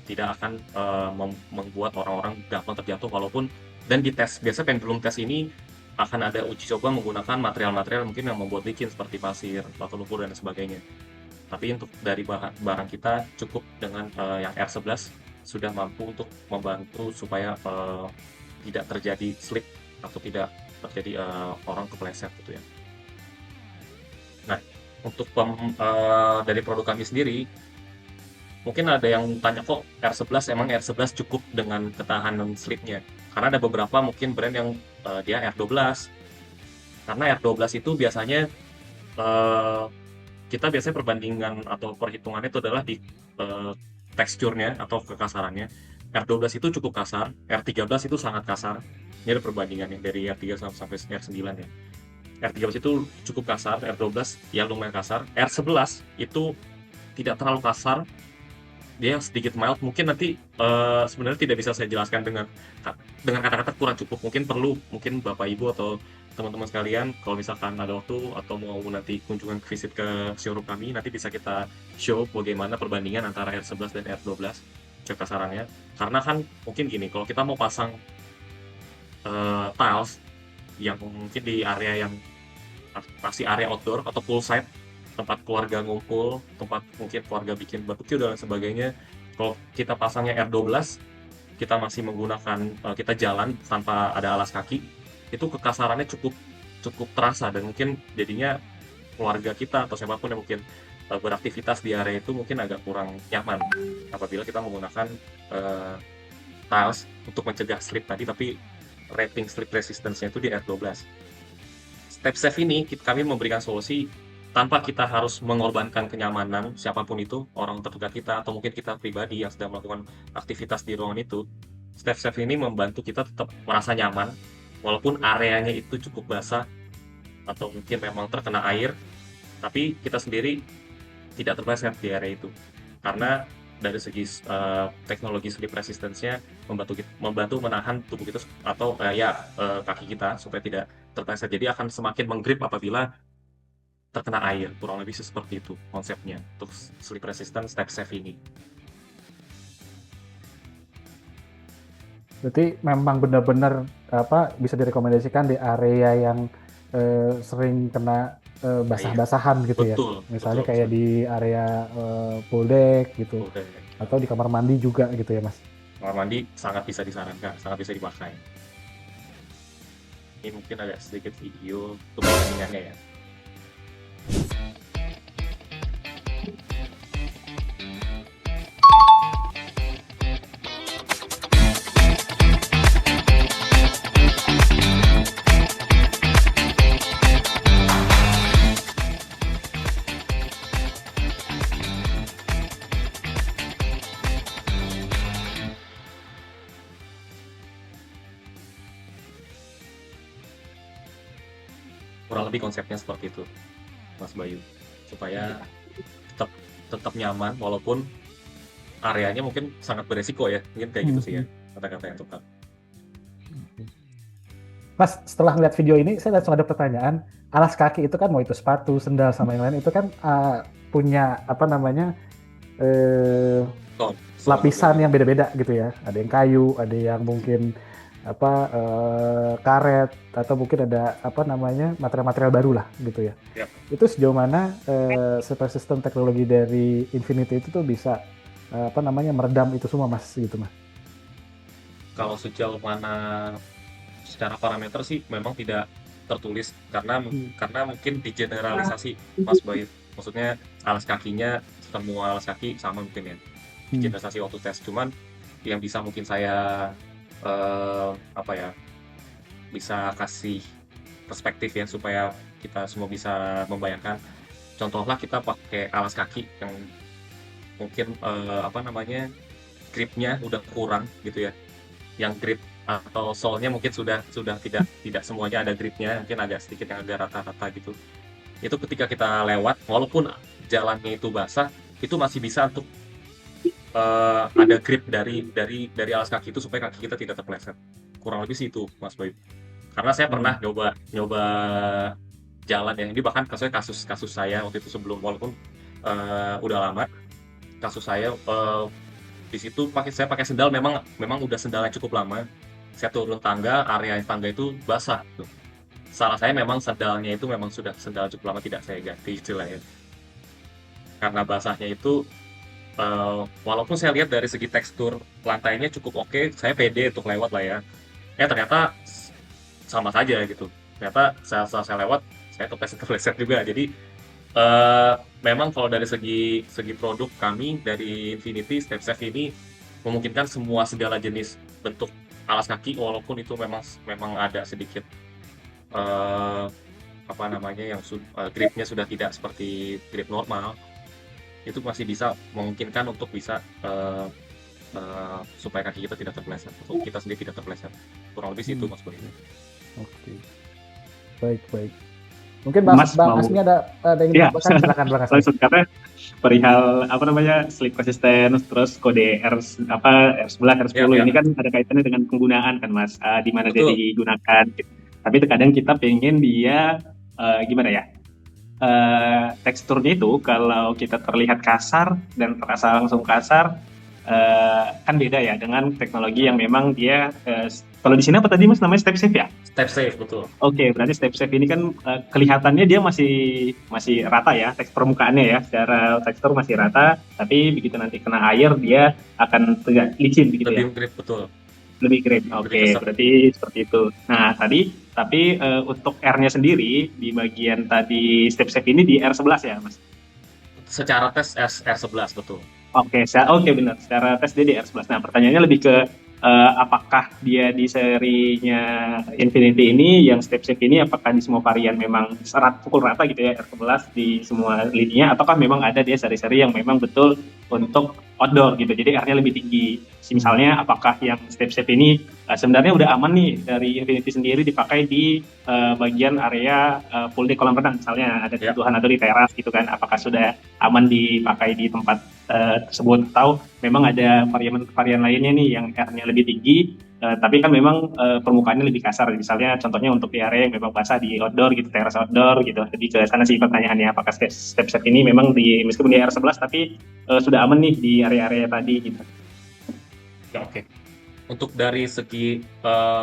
Tidak akan membuat orang-orang gampang terjatuh walaupun, dan di tes biasa pendulum tes ini akan ada uji coba menggunakan material-material mungkin yang membuat licin seperti pasir, batu lumpur dan sebagainya. Tapi untuk dari barang kita cukup dengan yang R11 sudah mampu untuk membantu supaya tidak terjadi slip atau tidak terjadi orang kepleset gitu ya. Nah, untuk dari produk kami sendiri mungkin ada yang tanya kok R11 emang R11 cukup dengan ketahanan slipnya? Karena ada beberapa mungkin brand yang dia R12. Karena R12 itu biasanya eh, kita biasanya perbandingan atau perhitungannya itu adalah di teksturnya atau kekasarannya. R12 itu cukup kasar, R13 itu sangat kasar. Ini ada perbandingannya dari R3 sampai R9 ya. R13 itu cukup kasar, R12 ya lumayan kasar, R11 itu tidak terlalu kasar, dia sedikit mild. Mungkin nanti sebenarnya tidak bisa saya jelaskan dengan kata-kata kurang cukup. Mungkin Bapak Ibu atau teman-teman sekalian kalau misalkan ada waktu atau mau nanti kunjungan visit ke showroom kami, nanti bisa kita show bagaimana perbandingan antara R11 dan R12 kekasarannya. Karena kan mungkin gini, kalau kita mau pasang tiles yang mungkin di area yang pasti area outdoor atau poolside, tempat keluarga ngumpul, tempat mungkin keluarga bikin barbecue dan lain sebagainya. Kalau kita pasangnya R12, kita masih menggunakan kita jalan tanpa ada alas kaki, itu kekasarannya cukup terasa dan mungkin jadinya keluarga kita atau siapapun yang mungkin beraktivitas di area itu mungkin agak kurang nyaman apabila kita menggunakan tiles untuk mencegah slip tadi, tapi rating slip resistance-nya itu di R12. Step safe ini kami memberikan solusi tanpa kita harus mengorbankan kenyamanan siapapun itu, orang terdekat kita atau mungkin kita pribadi yang sedang melakukan aktivitas di ruangan itu. Step safe ini membantu kita tetap merasa nyaman walaupun areanya itu cukup basah atau mungkin memang terkena air, tapi kita sendiri tidak terpleset di area itu. Karena dari segi teknologi slip resistance-nya membantu menahan tubuh kita atau kaki kita supaya tidak terpleset. Jadi akan semakin menggrip apabila terkena air. Kurang lebih seperti itu konsepnya untuk slip resistant step safe ini. Berarti memang benar-benar bisa direkomendasikan di area yang sering kena basah-basahan gitu ya. Misalnya betul, kayak di area pool deck gitu. Pool deck. Atau di kamar mandi juga gitu ya, Mas. Kamar mandi sangat bisa disarankan, sangat bisa dipakai. Ini mungkin ada sedikit video untuk perbandingannya ya. Kurang lebih konsepnya seperti itu, Mas Bayu, supaya tetap nyaman walaupun areanya mungkin sangat beresiko ya, mungkin kayak gitu sih ya kata-kata yang tepat. Mas, setelah ngeliat video ini saya langsung ada pertanyaan. Alas kaki itu kan mau itu sepatu, sendal sama yang lain itu kan punya lapisan yang beda-beda gitu ya. Ada yang kayu, ada yang mungkin karet atau mungkin ada material-material baru lah gitu ya. Yep. Itu sejauh mana sistem teknologi dari Infinity itu tuh bisa meredam itu semua, Mas, gitu, Mas? Kalau sejauh mana secara parameter sih memang tidak tertulis karena mungkin digeneralisasi, Mas Bayu. Maksudnya alas kakinya semua alas kaki sama mungkin ya. Digeneralisasi waktu tes, cuman yang bisa mungkin saya bisa kasih perspektif ya supaya kita semua bisa membayangkan. Contohlah kita pakai alas kaki yang mungkin gripnya udah kurang gitu ya, yang grip atau sole-nya mungkin sudah tidak semuanya ada gripnya, mungkin agak sedikit yang agak rata-rata gitu. Itu ketika kita lewat walaupun jalannya itu basah, itu masih bisa untuk ada grip dari alas kaki itu supaya kaki kita tidak terpleset. Kurang lebih sih itu, Mas Bayu. Karena saya pernah nyoba jalan ya. Ini bahkan kasus saya waktu itu sebelum, walaupun udah lama, kasus saya di situ saya pakai sendal, memang udah sendalnya cukup lama. Saya turun tangga, area tangga itu basah tuh. Salah saya memang sendalnya itu memang sudah sendal cukup lama tidak saya ganti istilahnya. Karena basahnya itu walaupun saya lihat dari segi tekstur lantainya cukup oke, saya pede untuk lewat lah ya. Ternyata sama saja gitu. Ternyata saya lewat, saya kepleset juga. Jadi Memang kalau dari segi produk kami dari Infinity Step Safe ini memungkinkan semua segala jenis bentuk alas kaki, walaupun itu memang ada sedikit eh, apa namanya yang gripnya sudah tidak seperti grip normal, itu masih bisa memungkinkan untuk bisa supaya kaki kita tidak terpeleset atau kita sendiri tidak terpeleset. Kurang lebih situ Mas Boy. Oke. Baik. Mungkin Bang mau Asmi ada yang ya ditambahkan, silakan Bang Asmi. langsung karena perihal apa namanya sleep resistance terus kode R11 R10 Ya. ini kan ada kaitannya dengan penggunaan kan Mas, di mana dia Betul. digunakan gitu. Tapi terkadang kita pengen dia gimana ya, teksturnya itu kalau kita terlihat kasar dan terasa langsung kasar, kan beda ya dengan teknologi yang memang dia kalau di sini apa tadi Mas namanya Step Safe ya? Step Safe, betul. Oke, berarti Step Safe ini kan kelihatannya dia masih rata ya, tekstur permukaannya ya, secara tekstur masih rata, tapi begitu nanti kena air dia akan tegak licin begitu ya. Lebih grip, betul. Lebih grip. Lebih Oke, kesat. berarti seperti itu. Nah, tapi untuk R-nya sendiri di bagian tadi Step Safe ini di R11 ya, Mas? Secara tes R11, betul. Oke, benar. Secara tes dia di R11. Nah, pertanyaannya lebih ke apakah dia di serinya Infinity ini yang Step Safe ini apakah di semua varian memang pukul rata gitu ya R11 di semua lininya, ataukah memang ada dia seri-seri yang memang betul untuk outdoor gitu, jadi R-nya lebih tinggi. Misalnya apakah yang Step Safe ini sebenarnya udah aman nih dari Infinity sendiri dipakai di bagian area full day kolam renang, misalnya ada kebutuhan atau di teras gitu kan, apakah sudah aman dipakai di tempat tersebut, atau memang ada varian lainnya nih yang R-nya lebih tinggi, tapi kan memang permukaannya lebih kasar, misalnya contohnya untuk di area yang memang basah di outdoor gitu, teras outdoor gitu. Lebih ke sana sih pertanyaannya, apakah Step Safe ini memang meskipun di R11 tapi sudah aman nih di area-area tadi gitu. Ya, oke. Untuk dari segi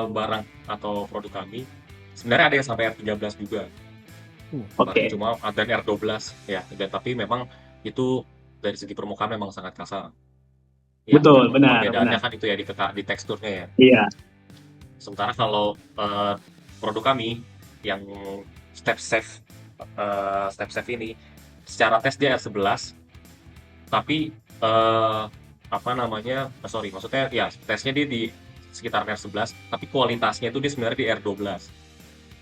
barang atau produk kami, sebenarnya ada yang sampai R13 juga. Oke. Cuma ada yang R12 ya, tapi memang itu dari segi permukaan memang sangat kasar. Ya, Betul, benar. Perbedaannya kan itu ya di teksturnya ya. Iya. Sementara kalau produk kami yang Step Safe ini secara tes dia R11, tapi maksudnya ya tesnya dia di sekitar R11, tapi kualitasnya itu dia sebenarnya di R12.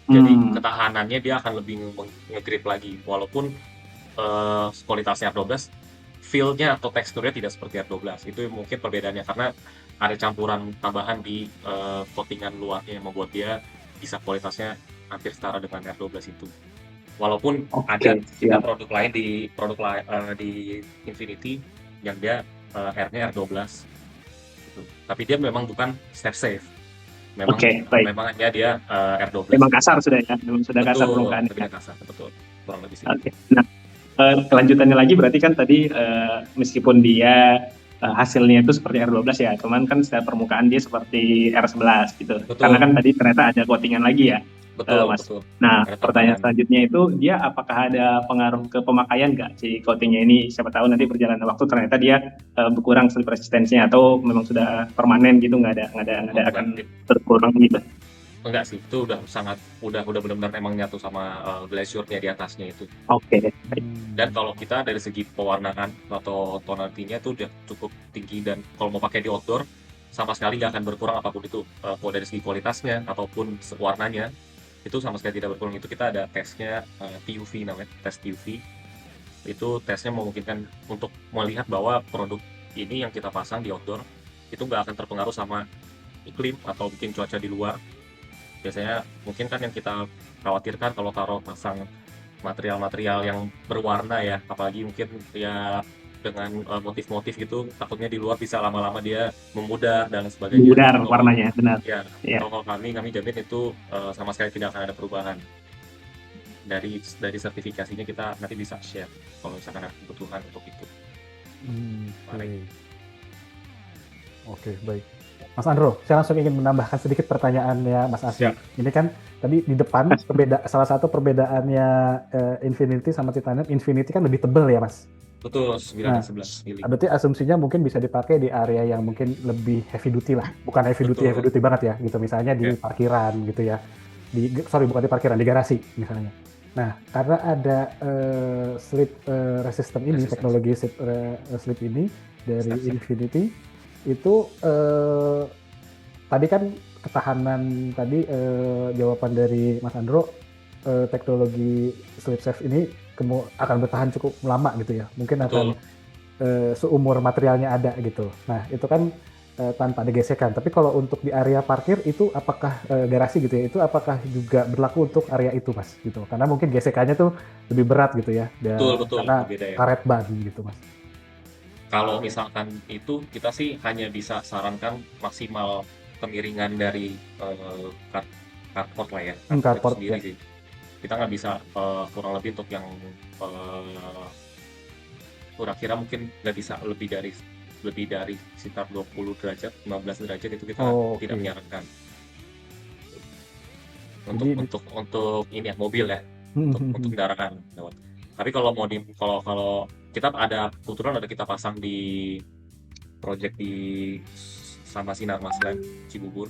Jadi ketahanannya dia akan lebih nge-grip lagi, walaupun kualitasnya R12, feel-nya atau teksturnya tidak seperti R12. Itu mungkin perbedaannya, karena ada campuran tambahan di coatingan luarnya yang membuat dia bisa kualitasnya hampir setara dengan R12 itu. Walaupun ada produk lain di Infinity yang dia R-nya R12 gitu. Tapi dia memang bukan Step Safe. Memang hanya dia R12. Memang kasar sudah ya, memang sudah kasar permukaan. Kasar, betul. Kurang lebih sih. Oke. Nah, kelanjutannya lagi berarti kan tadi meskipun dia hasilnya itu seperti R12 ya, cuman kan secara permukaan dia seperti R11 gitu. Betul. Karena kan tadi ternyata ada coatingan lagi ya. Betul, Mas. Betul. Nah, pertanyaan selanjutnya itu dia apakah ada pengaruh ke pemakaian nggak si coatingnya ini? Siapa tahu nanti berjalan waktu ternyata dia berkurang slip resistensinya, atau memang sudah permanen gitu, nggak ada akan berkurang gitu. Enggak sih, itu udah benar-benar emang nyatu sama glacier-nya di atasnya itu. Oke. Dan kalau kita dari segi pewarnaan atau tonality-nya itu udah cukup tinggi, dan kalau mau pakai di outdoor sama sekali nggak akan berkurang apapun itu, dari segi kualitasnya ataupun warnanya itu sama sekali tidak berkurang. Itu kita ada tesnya TUV namanya, tes TUV. Itu tesnya memungkinkan untuk melihat bahwa produk ini yang kita pasang di outdoor itu nggak akan terpengaruh sama iklim atau mungkin cuaca di luar. Biasanya mungkin kan yang kita khawatirkan kalau pasang material-material yang berwarna ya, apalagi mungkin ya dengan motif-motif gitu, takutnya di luar bisa lama-lama dia memudar dan sebagainya. Memudar warnanya, benar. Ya. Kalau kami jamin itu sama sekali tidak akan ada perubahan. Dari sertifikasinya kita nanti bisa share kalau misalkan ada kebutuhan untuk itu. Oke, baik. Mas Andro, saya langsung ingin menambahkan sedikit pertanyaannya Mas Asmi. Ini kan tadi di depan salah satu perbedaannya Infinity sama Titanium, Infinity kan lebih tebal ya Mas? Betul, 9-11 mili. Berarti asumsinya mungkin bisa dipakai di area yang mungkin lebih heavy duty lah. Bukan heavy duty banget ya gitu. Misalnya di parkiran gitu ya. Bukan di parkiran, di garasi misalnya. Nah, karena ada slip resistant ini, Resistance. teknologi slip ini dari Step-step. Infinity itu tadi kan ketahanan tadi jawaban dari Mas Andro, teknologi slip safe ini akan bertahan cukup lama gitu ya. Mungkin akan Betul. seumur materialnya ada gitu. Nah, itu kan tanpa ada gesekan. Tapi kalau untuk di area parkir itu apakah garasi gitu ya? Itu apakah juga berlaku untuk area itu, Mas? Gitu. Karena mungkin gesekannya tuh lebih berat gitu ya. Betul, Karena berbeda ya. karet ban gitu, Mas. Kalau misalkan itu kita sih hanya bisa sarankan maksimal kemiringan dari carport lah ya, carport itu Carport sendiri ya. sih. Kita nggak bisa kurang lebih untuk yang uh, kira-kira mungkin nggak bisa lebih dari sekitar 20 derajat, 15 derajat itu kita tidak menyarankan. Untuk ini ya, mobil ya, untuk kendaraan lewat. Tapi kalau kalau kita ada kebetulan kita pasang di project di sama Sinar Masland Cibubur,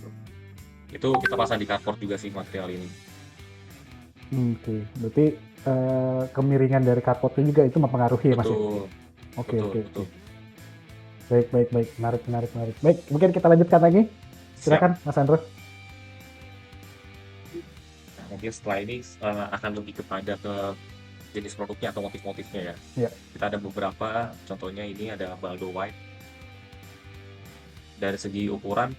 itu kita pasang di carport juga sih material ini. Oke, berarti kemiringan dari carportnya juga itu mempengaruhi ya, Mas? Oke. Baik. Menarik. Baik, mungkin kita lanjutkan lagi. Silakan, Mas Andro. Nah, mungkin setelah ini akan lebih kepada ke jenis produknya atau motif-motifnya ya. Ya. Kita ada beberapa, contohnya ini ada Baldo White. Dari segi ukuran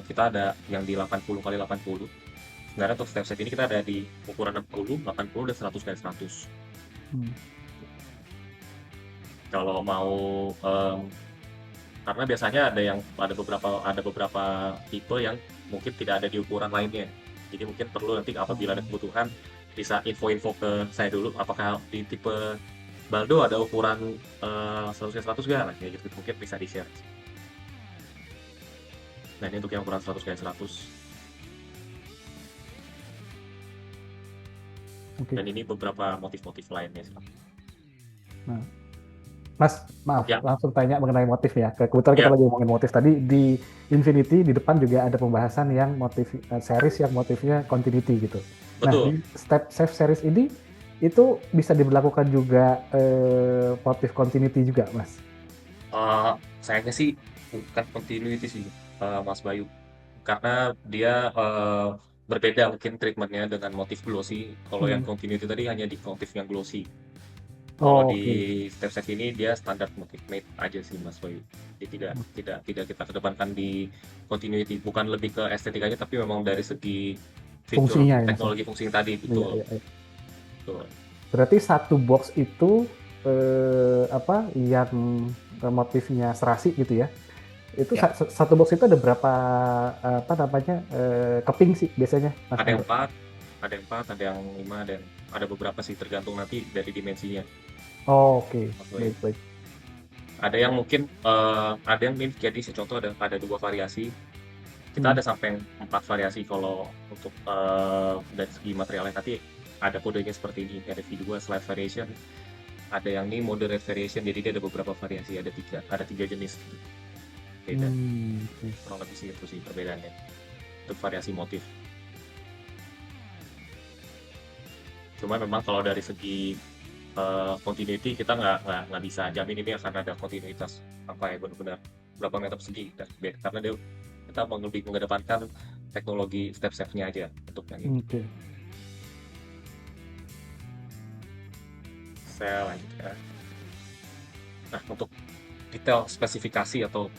kita ada yang di 80 x 80. Sebenarnya untuk step set ini kita ada di ukuran 60, 80 dan 100 x 100. Kalau mau karena biasanya ada beberapa tipe yang mungkin tidak ada di ukuran lainnya. Jadi mungkin perlu nanti apabila ada kebutuhan bisa info ke saya dulu apakah di tipe Baldo ada ukuran 100 x 100 nggak? Nah, kayak gitu mungkin bisa di-share. Nah, ini untuk yang ukuran 100 x 100. Okay. Dan ini beberapa motif-motif lainnya. Nah, Mas, maaf, ya. Langsung tanya mengenai motif ya. Kebetulan kita lagi ngomongin motif tadi di Infinity, di depan juga ada pembahasan yang motif series yang motifnya continuity gitu. Betul. Nah, di Step Safe series ini itu bisa diberlakukan juga motif continuity juga, Mas? Sayangnya sih bukan continuity sih, Mas Bayu. Karena dia berbeda mungkin treatmentnya dengan motif glossy. Kalau yang continuity tadi hanya di motif yang glossy. Kalau di step set ini dia standar motif matte aja sih, Mas Bayu. Jadi tidak kita kedepankan di continuity, bukan lebih ke estetikanya tapi memang dari segi fitur fungsinya, teknologi fungsi tadi. Betul. Betul. Berarti satu box itu yang motifnya serasi gitu ya. Itu satu box itu ada berapa keping sih biasanya? Ada yang 4, ada yang 5, dan ada beberapa sih tergantung nanti dari dimensinya. Oke. Baik. Ada yang mungkin ada yang ini jadi contoh ada 2 variasi. Kita ada sampai 4 variasi kalau untuk dari segi materialnya. Nanti ada kodenya seperti ini, ada V2 slide variation. Ada yang ini moderate variation, jadi dia ada beberapa variasi, ada 3 jenis gitu. Beda. Kurang lebih sih itu sih perbedaannya untuk variasi motif. Cuma memang kalau dari segi continuity kita nggak bisa jamin ini akan ada kontinuitas apa ya benar-benar berapa meter persegi, karena kita lebih mengedepankan teknologi step safe-nya aja untuk yang ini. Saya lanjut ya. Nah, untuk detail spesifikasi atau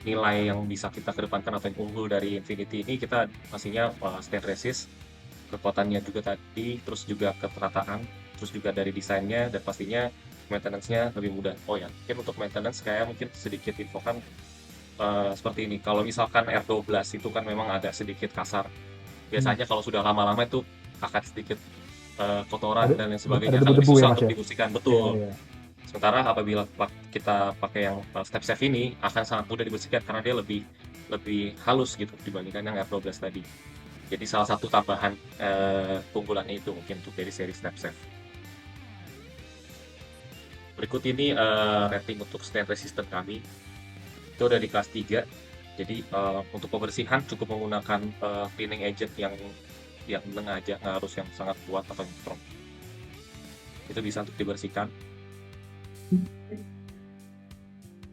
nilai yang bisa kita kedepankan atau yang unggul dari Infinity ini, kita pastinya stain resist, kekuatannya juga tadi, terus juga keterataan, terus juga dari desainnya, dan pastinya maintenance-nya lebih mudah. Oh ya, mungkin untuk maintenance kayak mungkin sedikit infokan seperti ini. Kalau misalkan R12 itu kan memang agak sedikit kasar. Biasanya kalau sudah lama-lama itu akan sedikit kotoran dan lain sebagainya, akan lebih susah untuk dibersihkan. Betul. Sementara apabila kita pakai yang step safe ini akan sangat mudah dibersihkan karena dia lebih halus gitu dibandingkan yang R12 tadi. Jadi salah satu tambahan keunggulannya itu mungkin untuk dari seri step safe. Berikut ini rating untuk stain resistant kami. Itu udah di kelas 3. Jadi untuk pembersihan cukup menggunakan cleaning agent yang yang tengah aja, nggak harus yang sangat kuat atau yang strong. Itu bisa untuk dibersihkan.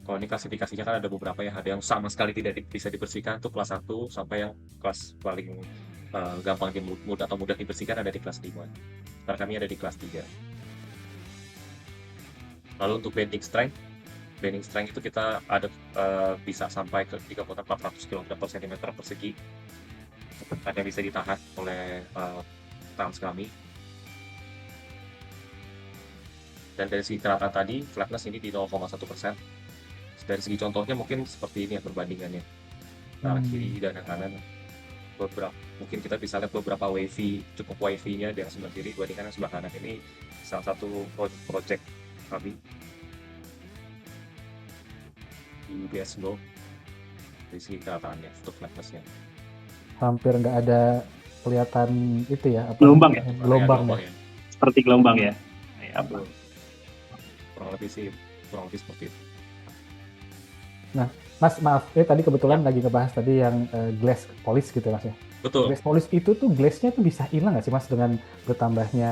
Kalau ini klasifikasinya kan ada beberapa ya, ada yang sama sekali tidak bisa dibersihkan, itu kelas 1, sampai yang kelas paling gampang mudah atau mudah dibersihkan ada di kelas 5. Karena kami ada di kelas 3. Lalu untuk bending strength itu kita ada bisa sampai ke 3.400 kg per cm persegi. Ada yang bisa ditahan oleh tiles kami. Dan dari segi keratan tadi, flatness ini di 0,1%. Dari segi contohnya mungkin seperti ini ya perbandingannya, kanan kiri dan kanan. Mungkin kita bisa lihat beberapa cukup wavy-nya dari sebelah kiri dibandingkan yang sebelah kanan. Ini salah satu project kami di UBS Go dari segi keratannya untuk flatness-nya. Hampir nggak ada kelihatan itu ya, Gelombang ya? Gelombang ya. Seperti gelombang ya. Kurang lebih seperti itu. Nah, Mas, maaf, tadi kebetulan lagi ngebahas tadi yang glass polish gitu Mas ya. Betul. Glass polish itu tuh glassnya tuh bisa hilang nggak sih Mas dengan bertambahnya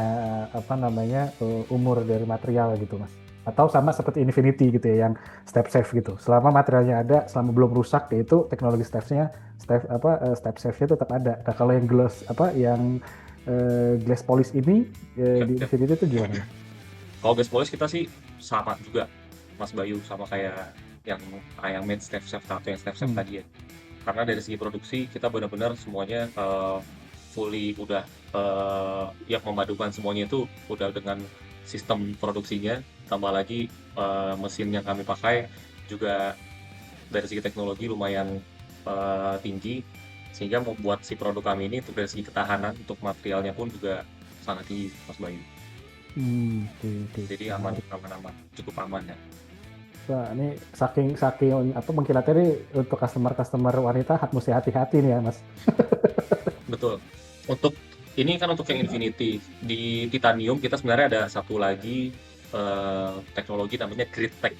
umur dari material gitu Mas? Atau sama seperti Infinity gitu ya, yang step safe gitu. Selama materialnya ada, selama belum rusak, yaitu teknologi step safe-nya tetap ada. Nah, kalau yang glass polish ini di Infinity itu gimana? Kalau glass polish kita sih sama juga, Mas Bayu, sama kayak yang main step safe atau yang step safe tadi ya. Karena dari segi produksi kita benar-benar semuanya fully udah yang memadukan semuanya itu udah dengan sistem produksinya, tambah lagi mesin yang kami pakai juga dari segi teknologi lumayan tinggi, sehingga membuat si produk kami ini untuk dari segi ketahanan untuk materialnya pun juga sangat tinggi, Mas Bayu. Jadi aman, cukup aman ya. Wah, ini saking mengkilatnya nih untuk customer wanita mesti hati-hati nih ya Mas. Betul. Untuk ini kan untuk yang Infinity, di titanium kita sebenarnya ada satu lagi teknologi namanya Grit Tech.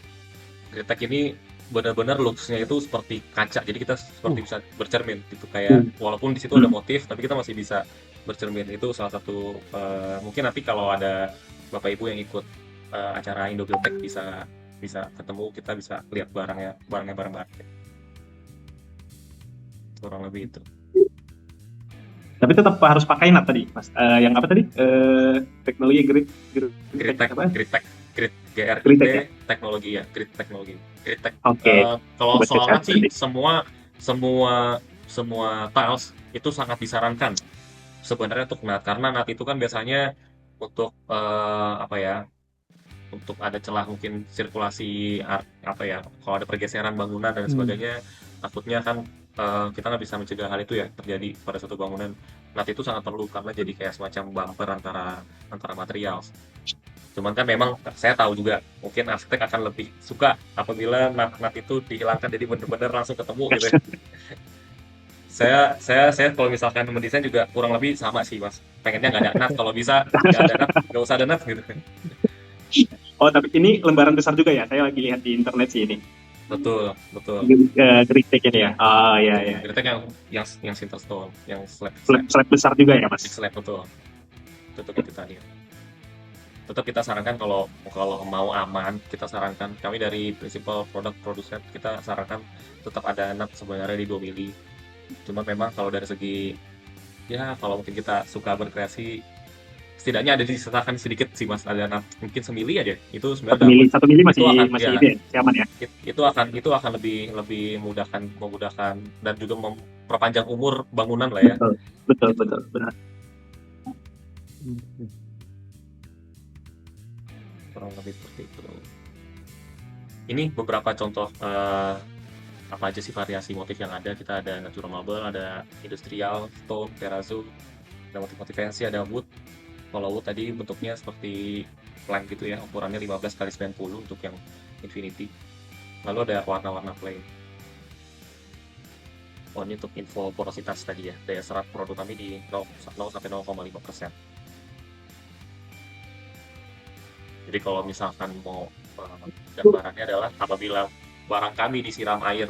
Grit Tech ini benar-benar looks-nya itu seperti kaca, jadi kita seperti bisa bercermin gitu, kayak walaupun di situ ada motif tapi kita masih bisa bercermin. Itu salah satu mungkin nanti kalau ada Bapak Ibu yang ikut acara Indobuildtech bisa ketemu, kita bisa lihat barangnya bareng-bareng. Kurang lebih itu. Tapi tetap harus pakai nat tadi, Mas. Yang apa tadi? Teknologi Grit Tech teknologi ya, Grit teknologi. Grit Tech. Oke. Kalau soal sih semua tiles itu sangat disarankan sebenarnya untuk nat, karena nat itu kan biasanya untuk untuk ada celah mungkin sirkulasi kalau ada pergeseran bangunan dan sebagainya, takutnya kan kita nggak bisa mencegah hal itu ya terjadi pada suatu bangunan. Nat itu sangat perlu karena jadi kayak semacam bumper antara material. Cuman kan memang saya tahu juga mungkin arsitek akan lebih suka apabila nat itu dihilangkan, jadi benar-benar langsung ketemu gitu ya. Saya kalau misalkan mendesain juga kurang lebih sama sih Mas, pengennya nggak ada nat, kalau bisa nggak usah ada nat gitu. Oh, tapi ini lembaran besar juga ya, saya lagi lihat di internet sih ini. Betul. Grit Tech ini ya. Iya. Grit Tech yang Sinterstone, yang slab besar juga ya Mas. Slab betul. Tetap kita sarankan kalau mau aman, kita sarankan, kami dari Principal Product Producer kita sarankan tetap ada nut sebenarnya di 2 mili. Cuma memang kalau dari segi ya kalau mungkin kita suka berkreasi, setidaknya ada disertakan sedikit sih Mas, ada nut mungkin 1 mili aja. Itu sebenarnya 1 mili masih aman ya. Itu akan lebih memudahkan dan juga memperpanjang umur bangunan lah ya. Betul benar. Kurang lebih seperti itu. Ini beberapa contoh apa aja sih variasi motif yang ada. Kita ada natural marble, ada industrial, stone, terrazzo, ada motif-motif fancy, ada wood. Kalau wood tadi bentuknya seperti plank gitu ya, ukurannya 15x90 untuk yang Infinity. Lalu ada warna-warna plain. Ini untuk info porositas tadi ya, daya serap produk kami di 0 sampai 0,5%. Jadi kalau misalkan mau gambarannya adalah apabila barang kami disiram air,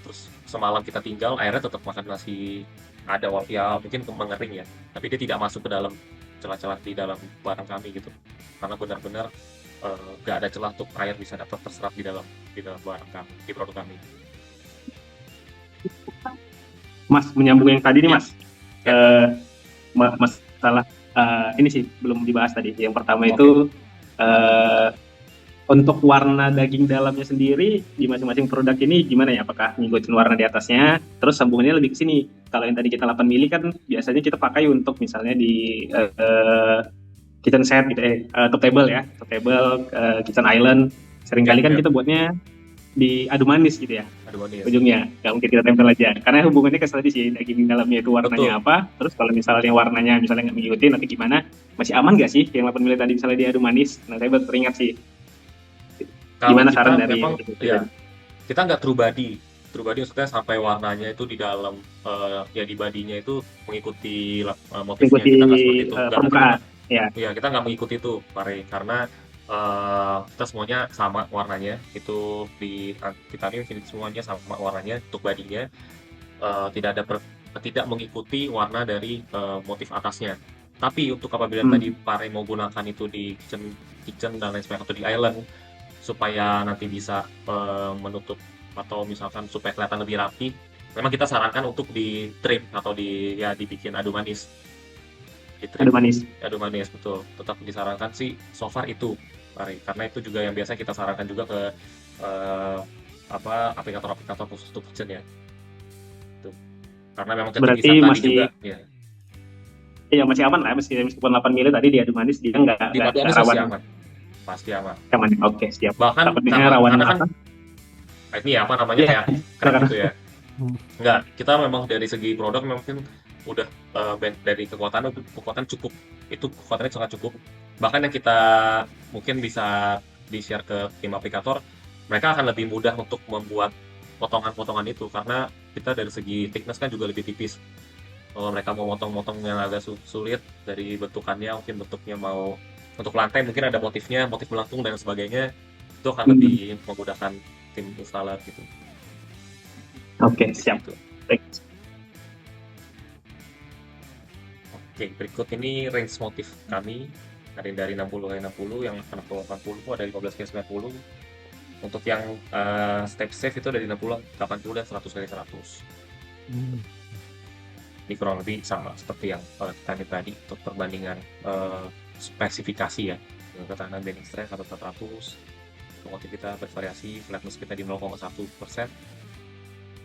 terus semalam kita tinggal, airnya tetap makan nasi ada ya mungkin mengering ya, tapi dia tidak masuk ke dalam celah-celah di dalam barang kami gitu. Karena benar-benar nggak ada celah untuk air bisa dapat terserap di dalam barang kami, di produk kami. Mas, menyambung yang tadi nih Ya. Mas, masalah ini sih belum dibahas tadi. Yang pertama itu untuk warna daging dalamnya sendiri di masing-masing produk ini gimana ya? Apakah ngikutin warna di atasnya? Terus sambungannya lebih ke sini. Kalau yang tadi kita 8 mili kan biasanya kita pakai untuk misalnya di kitchen set gitu, top table ya, top table, kitchen island. Seringkali kan kita buatnya di adu manis gitu ya, ujungnya nggak mungkin kita tempel aja karena hubungannya ke tadi sih daging dalamnya itu warnanya apa. Terus kalau misalnya warnanya misalnya nggak mengikuti nanti gimana, masih aman nggak sih yang 8 mili tadi misalnya di adu manis? Nah saya baru teringat sih gimana saran dari memang, ya, kita nggak true body maksudnya sampai warnanya itu di dalam ya di badinya itu mengikuti motifnya, kita nggak seperti itu, permukaan ya kita nggak mengikuti itu Pare, karena kita semuanya sama warnanya, itu di Titanium Infinity semuanya sama warnanya untuk badinya, tidak mengikuti warna dari motif atasnya. Tapi untuk apabila tadi Pare mau gunakan itu di kitchen dan lain sebagainya atau di island supaya nanti bisa menutup atau misalkan supaya kelihatan lebih rapi, memang kita sarankan untuk di trim atau dibikin adu manis. Adu manis betul, tetap disarankan sih so far itu Pare, karena itu juga yang biasa kita sarankan juga ke aplikator-aplikator khusus untuk kitchen ya. Tuh. Karena memang berarti masih juga ya. Iya masih aman lah, meskipun 8 mili tadi di adu manis dia nggak rawan. Pasti aman. Oke, siap. Bahkan rawan kan ini apa namanya keren gitu ya. Enggak, kita memang dari segi produk mungkin udah dari kekuatan cukup. Itu kekuatannya sangat cukup. Bahkan yang kita mungkin bisa di-share ke tim aplikator, mereka akan lebih mudah untuk membuat potongan-potongan itu karena kita dari segi thickness kan juga lebih tipis. Kalau mereka mau motong-motong yang agak sulit dari bentukannya, mungkin bentuknya mau untuk lantai mungkin ada motif melengkung dan sebagainya, itu akan lebih memudahkan tim installer gitu. Oke, siap. Oke, berikut ini range motif kami. Ada yang dari 60 ke 60, yang 80 ada 15 ke 90. Untuk yang step safe itu dari 60, 80 dan 100 kali 100. Ini kurang lebih sama seperti yang tadi untuk perbandingan spesifikasi ya, ketahanan bending strength 400, motif kita bervariasi, flatness kita di 0,1%,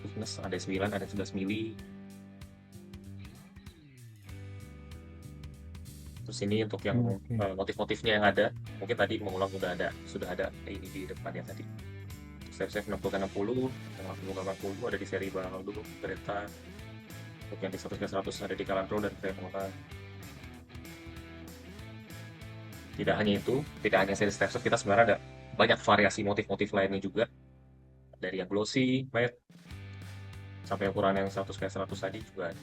thickness ada 9, ada 11 mili. Terus ini untuk yang motif-motifnya yang ada, mungkin tadi mengulang sudah ada ini di depannya tadi. Step 60 ke 60, 80 ke 80 ada di seri bawah dulu, Beretta. Untuk yang di 100 ke 100 ada di Calantro dan Cremona. Tidak hanya seri step set, kita sebenarnya ada banyak variasi motif-motif lainnya juga. Dari yang glossy, matte, sampai ukuran yang 100 ke 100 tadi juga ada.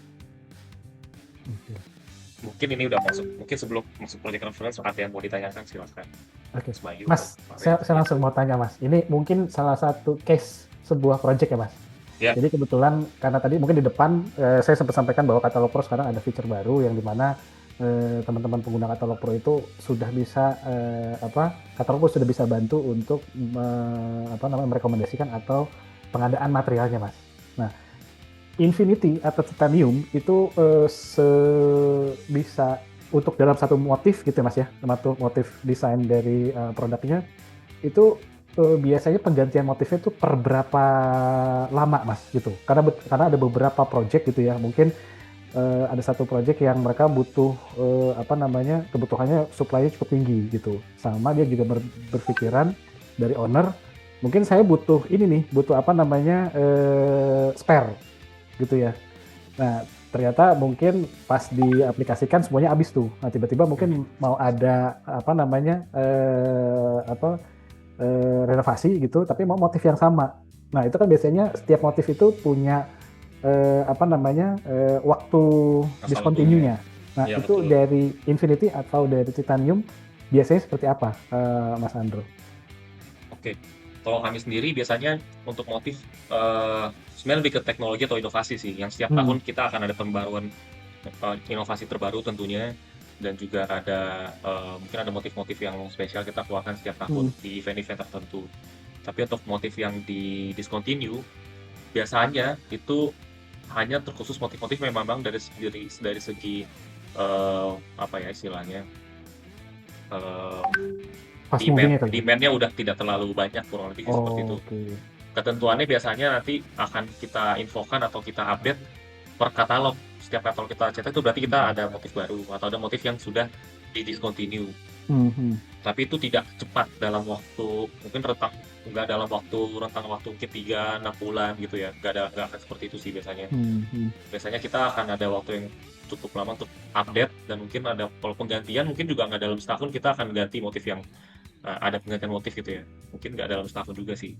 Mungkin ini udah masuk, mungkin sebelum masuk project reference ada yang mau ditanyakan silakan. Oke, Mas, saya langsung mau tanya Mas, ini mungkin salah satu case sebuah project ya Mas? Ya. Jadi kebetulan karena tadi mungkin di depan saya sempat sampaikan bahwa Katalog Pro sekarang ada fitur baru yang dimana teman-teman pengguna Katalog Pro itu sudah bisa Katalog Pro sudah bisa bantu untuk merekomendasikan atau pengadaan materialnya Mas. Nah, Infinity atau Titanium itu bisa untuk dalam satu motif gitu Mas ya, motif desain dari produknya itu biasanya penggantian motifnya itu per berapa lama Mas gitu. Karena ada beberapa project gitu ya, mungkin ada satu project yang mereka butuh kebutuhannya supply-nya cukup tinggi gitu. Sama dia juga berpikiran dari owner, mungkin saya butuh spare gitu ya. Nah, ternyata mungkin pas diaplikasikan semuanya habis tuh. Nah, tiba-tiba mungkin mau ada renovasi gitu, tapi mau motif yang sama. Nah, itu kan biasanya setiap motif itu punya waktu discontinue-nya. Nah, ya, itu betul. Dari Infinity atau dari Titanium biasanya seperti apa, Mas Andro? Oke. Kalau kami sendiri biasanya untuk motif sebenarnya lebih ke teknologi atau inovasi sih, yang setiap Hmm. tahun kita akan ada pembaruan inovasi terbaru tentunya, dan juga ada mungkin ada motif-motif yang spesial kita keluarkan setiap tahun di event-event tertentu. Tapi untuk motif yang di discontinue biasanya itu hanya terkhusus motif-motif memang dari segi apa ya istilahnya, Fast moving ya kali. demand-nya udah tidak terlalu banyak, kurang lebih seperti itu. Oke. Ketentuannya biasanya nanti akan kita infokan atau kita update per katalog. Setiap katalog kita cetak itu berarti kita ada motif baru atau ada motif yang sudah di discontinue. Tapi itu tidak cepat dalam waktu mungkin nggak dalam rentang waktu mungkin 3-6 bulan gitu ya, nggak akan seperti itu sih biasanya. Biasanya kita akan ada waktu yang cukup lama untuk update, dan mungkin ada kalau penggantian mungkin juga nggak dalam setahun kita akan ganti motif yang ada penggantian motif gitu ya, mungkin nggak dalam setahun juga sih.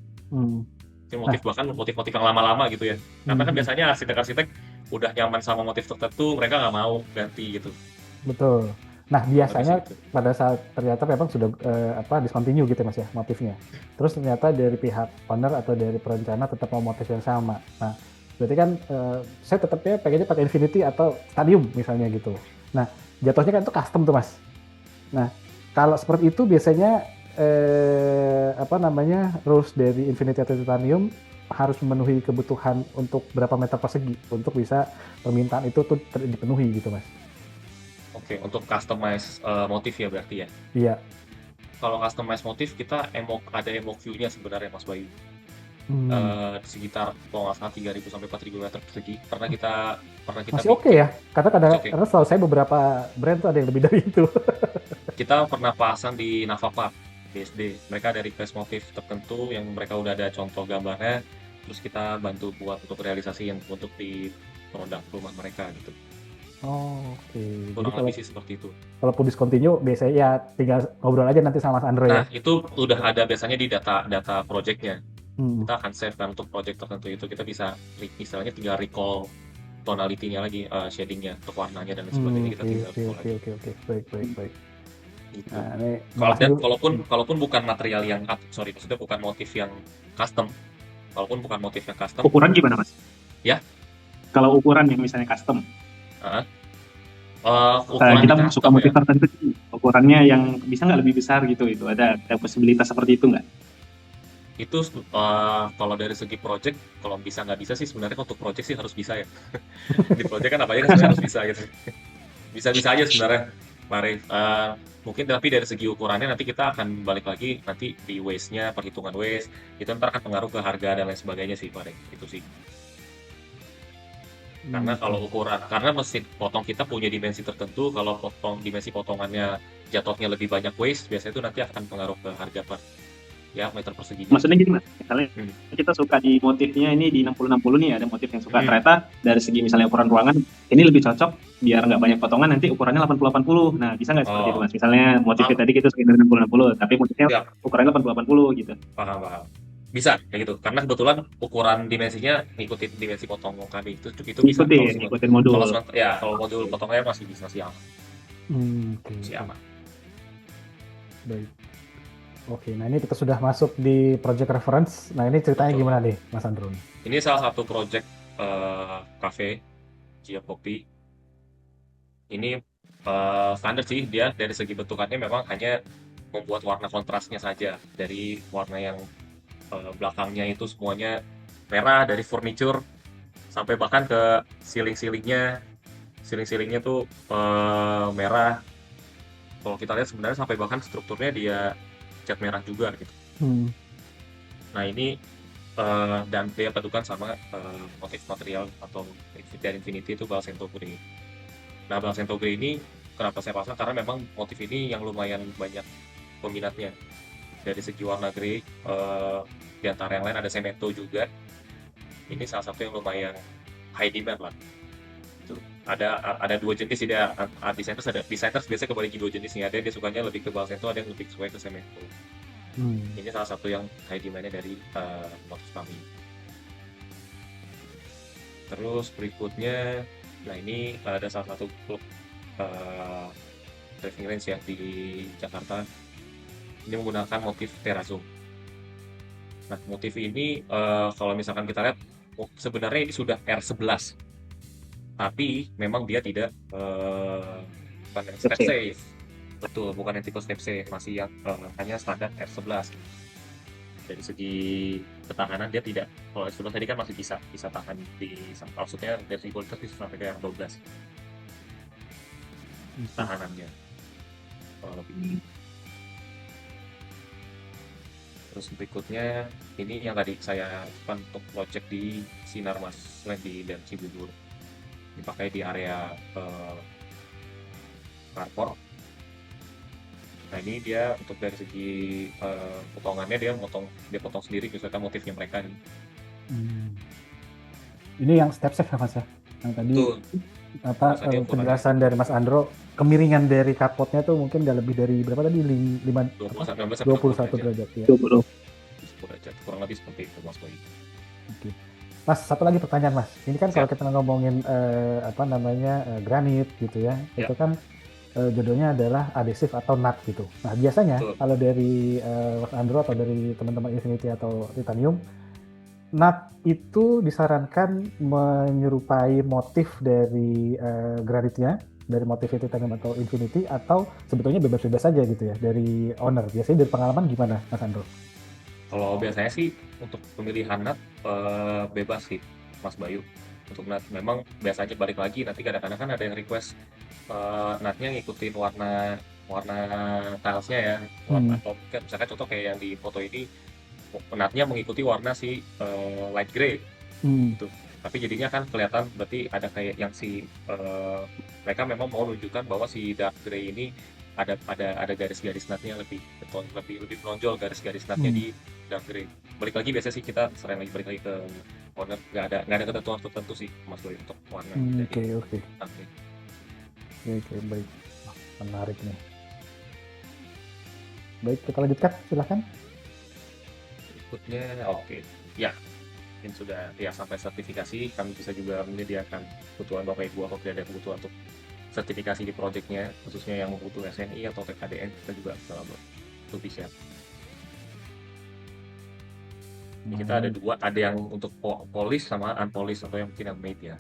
Mungkin bahkan motif-motif yang lama-lama gitu ya, karena kan biasanya arsitek-arsitek udah nyaman sama motif tertentu, mereka nggak mau ganti gitu. Betul. Nah, biasanya Gitu. pada saat ternyata memang sudah discontinue gitu Mas ya motifnya. Terus ternyata dari pihak owner atau dari perencana tetap mau motif yang sama. Nah, berarti kan saya tetapnya pengennya pakai Infinity atau Stadium misalnya gitu. Nah, jatuhnya kan itu custom tuh Mas. Nah, kalau seperti itu biasanya rules dari Infinity atau Titanium harus memenuhi kebutuhan untuk berapa meter persegi untuk bisa permintaan itu tuh dipenuhi gitu Mas. Oke, untuk customize motif ya berarti ya. Iya. Kalau customize motif kita ada MOQ-nya sebenarnya Mas Bayu. Sekitar kalau nggak salah 3.000 sampai 4.000 meter persegi. Pernah kita masih oke ya. Karena okay. karena setahu saya beberapa brand tuh ada yang lebih dari itu. Kita pernah pasang di Nava Park BSD. Mereka ada request motif tertentu yang mereka udah ada contoh gambarnya, terus kita bantu buat untuk realisasi yang untuk di produk rumah mereka gitu. Oh, oke. Kurang lebih sih seperti itu. Kalaupun discontinue, biasanya ya tinggal ngobrol aja nanti sama Mas Andre ya. Nah, itu udah ada biasanya di data project-nya. Kita akan save kan untuk project tertentu itu. Kita bisa istilahnya tinggal recall tonality-nya lagi, shading-nya, untuk warnanya dan sebagainya. Kita tinggal recall lagi. Oke. Baik. Gitu. Nah, ini Kalaupun bukan material yang maksudnya bukan motif yang custom. Kalaupun bukan motif yang custom. Ukuran gimana Mas? Ya? Kalau ukuran yang misalnya custom. Ukuran kita suka motif tertentu, ukurannya yang bisa nggak lebih besar gitu, itu ada posibilitas seperti itu nggak? Itu kalau dari segi project, kalau bisa nggak bisa sih sebenarnya untuk project sih harus bisa ya. Di project kan apa aja kan harus bisa gitu. Bisa-bisa aja sebenarnya, Mari. Mungkin tapi dari segi ukurannya nanti kita akan balik lagi nanti di waste-nya, perhitungan waste itu ntar akan pengaruh ke harga dan lain sebagainya sih, Mari. Itu sih. Karena kalau karena mesin potong kita punya dimensi tertentu, kalau dimensi potongannya jatuhnya lebih banyak waste, biasanya itu nanti akan pengaruh ke harga meter perseginya. Maksudnya gini Mas, misalnya kita suka di motifnya ini di 60-60 nih, ada motif yang suka ternyata dari segi misalnya ukuran ruangan ini lebih cocok biar nggak banyak potongan, nanti ukurannya 80-80. Nah, bisa nggak seperti itu Mas? Misalnya motifnya tadi kita suka dari 60-60, tapi motifnya ukurannya 80-80 gitu. Paham. Bisa kayak gitu, karena kebetulan ukuran dimensinya ngikutin dimensi potong kami itu bisa. Ngikutin modul. Kalau modul potongnya masih aman. Masih aman. Baik. Oke, nah ini kita sudah masuk di project reference. Nah ini ceritanya gimana nih, Mas Andron? Ini salah satu project cafe Gia Kopi. Ini standar sih, dia dari segi bentukannya memang hanya membuat warna kontrasnya saja, dari warna yang belakangnya itu semuanya merah, dari furniture sampai bahkan ke ceiling-ceilingnya tuh merah. Kalau kita lihat sebenarnya sampai bahkan strukturnya dia cat merah juga gitu. Nah ini dan dia padukan sama motif material atau dari Infinity itu Balsento Grey. Nah Balsento Grey ini kenapa saya pasang, karena memang motif ini yang lumayan banyak peminatnya. Dari segi warna grey, di antara yang lain ada Cemento juga. Ini salah satu yang lumayan high demand lah. Ada dua jenis sih, designers biasanya kebagi dua jenis nih. Ada yang dia sukanya lebih ke Balsento, ada yang lebih suka ke Cemento. Ini salah satu yang high demand-nya dari motif kami. Terus berikutnya, nah ini ada salah satu klub driving range ya di Jakarta. Ini menggunakan motif terrazzo. Nah, motif ini kalau misalkan kita lihat sebenarnya ini sudah R11, tapi memang dia tidak bukan yang step Step safe. Betul, bukan yang tipe step safe, masih yang hanya standar R11. Dari segi ketahanan dia tidak, kalau R11 tadi kan masih bisa tahan di, maksudnya dari segi kualitas bisa sampai ke yang 12 tahanannya kalau lebih. Terus berikutnya ini yang tadi saya lakukan untuk project di Sinarmas Land dan Cibubur, dipakai di area carport. Nah ini dia untuk dari segi potongannya dia potong sendiri misalkan motifnya mereka nih. Ini yang step safe ya Mas ya? Yang tadi Tuh, penjelasan dari Mas Andro, kemiringan dari kapotnya tuh mungkin nggak lebih dari berapa tadi? 21 derajat ya. 20. derajat, kurang lebih seperti itu Mas Boy. Oke. Mas, satu lagi pertanyaan Mas. Ini kan kalau kita ngomongin granit gitu ya, itu kan judulnya adalah adhesif atau nut gitu. Nah biasanya kalau dari Mas Andro atau dari teman-teman Infinity atau Titanium, nut itu disarankan menyerupai motif dari granitnya, dari motif Titanium atau Infinity, atau sebetulnya bebas-bebas saja gitu ya dari owner. Biasanya dari pengalaman gimana Mas Andro? Kalau biasanya sih untuk pemilihan nut bebas sih Mas Bayu. Untuk nut memang biasanya balik lagi, nanti kadang-kadang kan ada yang request nutnya ngikutin warna tilesnya ya, atau misalkan contoh kayak yang di foto ini nutnya mengikuti warna si light gray gitu. Tapi jadinya kan kelihatan berarti ada kayak yang mereka memang mau menunjukkan bahwa si dark gray ini ada garis-garis nutnya lebih menonjol garis-garis nutnya di dark gray. Balik lagi biasanya sih kita sering balik lagi ke owner, nggak ada ketentuan tertentu sih Mas Boy untuk warna. Oke, baik. Menarik nih. Baik, kita lanjutkan, silahkan. Berikutnya, ya, mungkin sudah ya sampai sertifikasi. Kami bisa juga menyediakan kebutuhan Bapak Ibu apabila ada kebutuhan untuk sertifikasi di proyeknya, khususnya yang membutuhkan SNI atau TKDN, kita juga lebih siap. Ini kita ada dua, ada yang untuk polish sama unpolish atau yang mungkin yang made ya.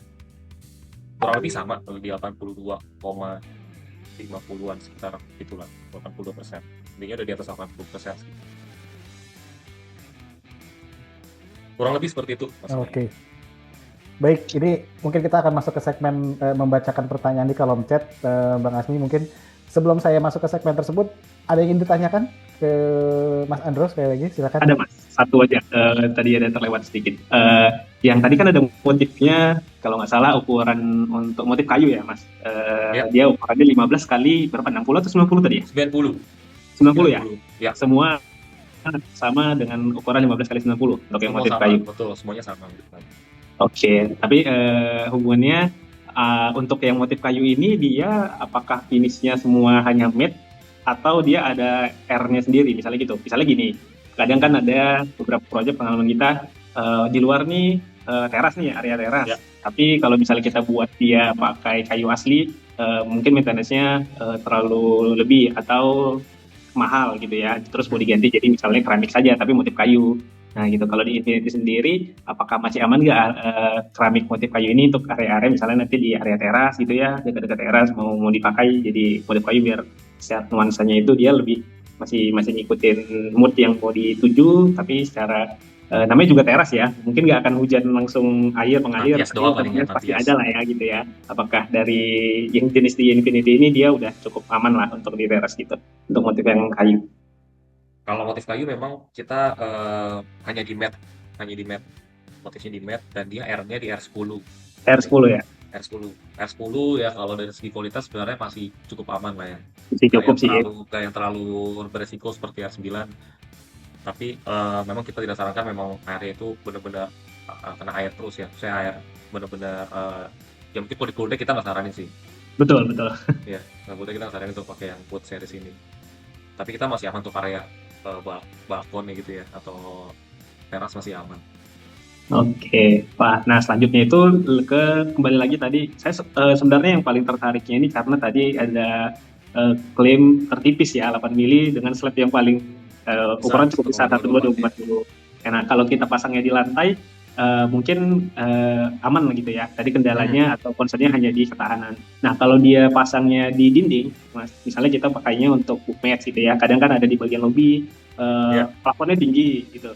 Kurang lebih sama, di 82,50-an sekitar itulah, 80%. Intinya udah di atas 80% sih. Kurang lebih seperti itu, Mas. Oke. Baik, ini mungkin kita akan masuk ke segmen membacakan pertanyaan di kolom chat. Bang Asmi, mungkin sebelum saya masuk ke segmen tersebut, ada yang ingin ditanyakan ke Mas Andro sekali lagi, silakan. Ada Mas, satu aja. Tadi ada terlewat sedikit. Yang tadi kan ada motifnya, kalau nggak salah ukuran untuk motif kayu ya Mas. Dia ukurannya 15 kali berapa? 60 atau 90 tadi ya? 90 ya? Ya. Semua sama dengan ukuran 15 kali 90 untuk yang motif kayu. Betul, semuanya sama. Oke, tapi hubungannya untuk yang motif kayu ini dia apakah finishnya semua hanya matte atau dia ada R-nya sendiri, misalnya gitu. Misalnya gini, kadang kan ada beberapa proyek pengalaman kita di luar nih teras nih, area teras. Ya. Tapi kalau misalnya kita buat dia pakai kayu asli, mungkin maintenance-nya terlalu lebih atau mahal gitu ya. Terus mau diganti jadi misalnya keramik saja tapi motif kayu. Nah gitu, kalau di Infinity sendiri apakah masih aman nggak keramik motif kayu ini untuk area-area misalnya nanti di area teras gitu ya, dekat-dekat teras mau dipakai jadi motif kayu biar secara nuansanya itu dia lebih masih ngikutin mood yang mau dituju, tapi secara namanya juga teras ya, mungkin nggak akan hujan langsung air mengalir, pasti ada lah ya gitu ya. Apakah dari yang jenis di Infinity ini dia udah cukup aman lah untuk di teras gitu untuk motif yang kayu? Kalau motif kayu memang kita hanya di matte, motifnya di matte dan dia R-nya di R10. R10 ya? R10 ya, kalau dari segi kualitas sebenarnya masih cukup aman lah ya. Cukup sih. Gak yang terlalu beresiko seperti R9. Tapi memang kita tidak sarankan memang airnya itu benar-benar kena air terus ya. Saya air benar-benar ya mungkin kalau di cool deck kita nggak saranin sih. Betul. Ya, cool deck kita nggak saranin untuk pakai yang wood series ini. Tapi kita masih aman untuk area balkon gitu ya, atau teras masih aman. Oke, Pak. Nah selanjutnya itu kembali lagi tadi, saya sebenarnya yang paling tertariknya ini karena tadi ada klaim tertipis ya 8 mili dengan slab yang paling ukuran cukup besar 12-24 Karena kalau kita pasangnya di lantai, mungkin aman gitu ya. Tadi kendalanya atau concernnya hanya di ketahanan. Nah, kalau dia pasangnya di dinding, Mas, misalnya kita pakainya untuk book match gitu ya. Kadang kan ada di bagian lobby, plafonnya tinggi gitu.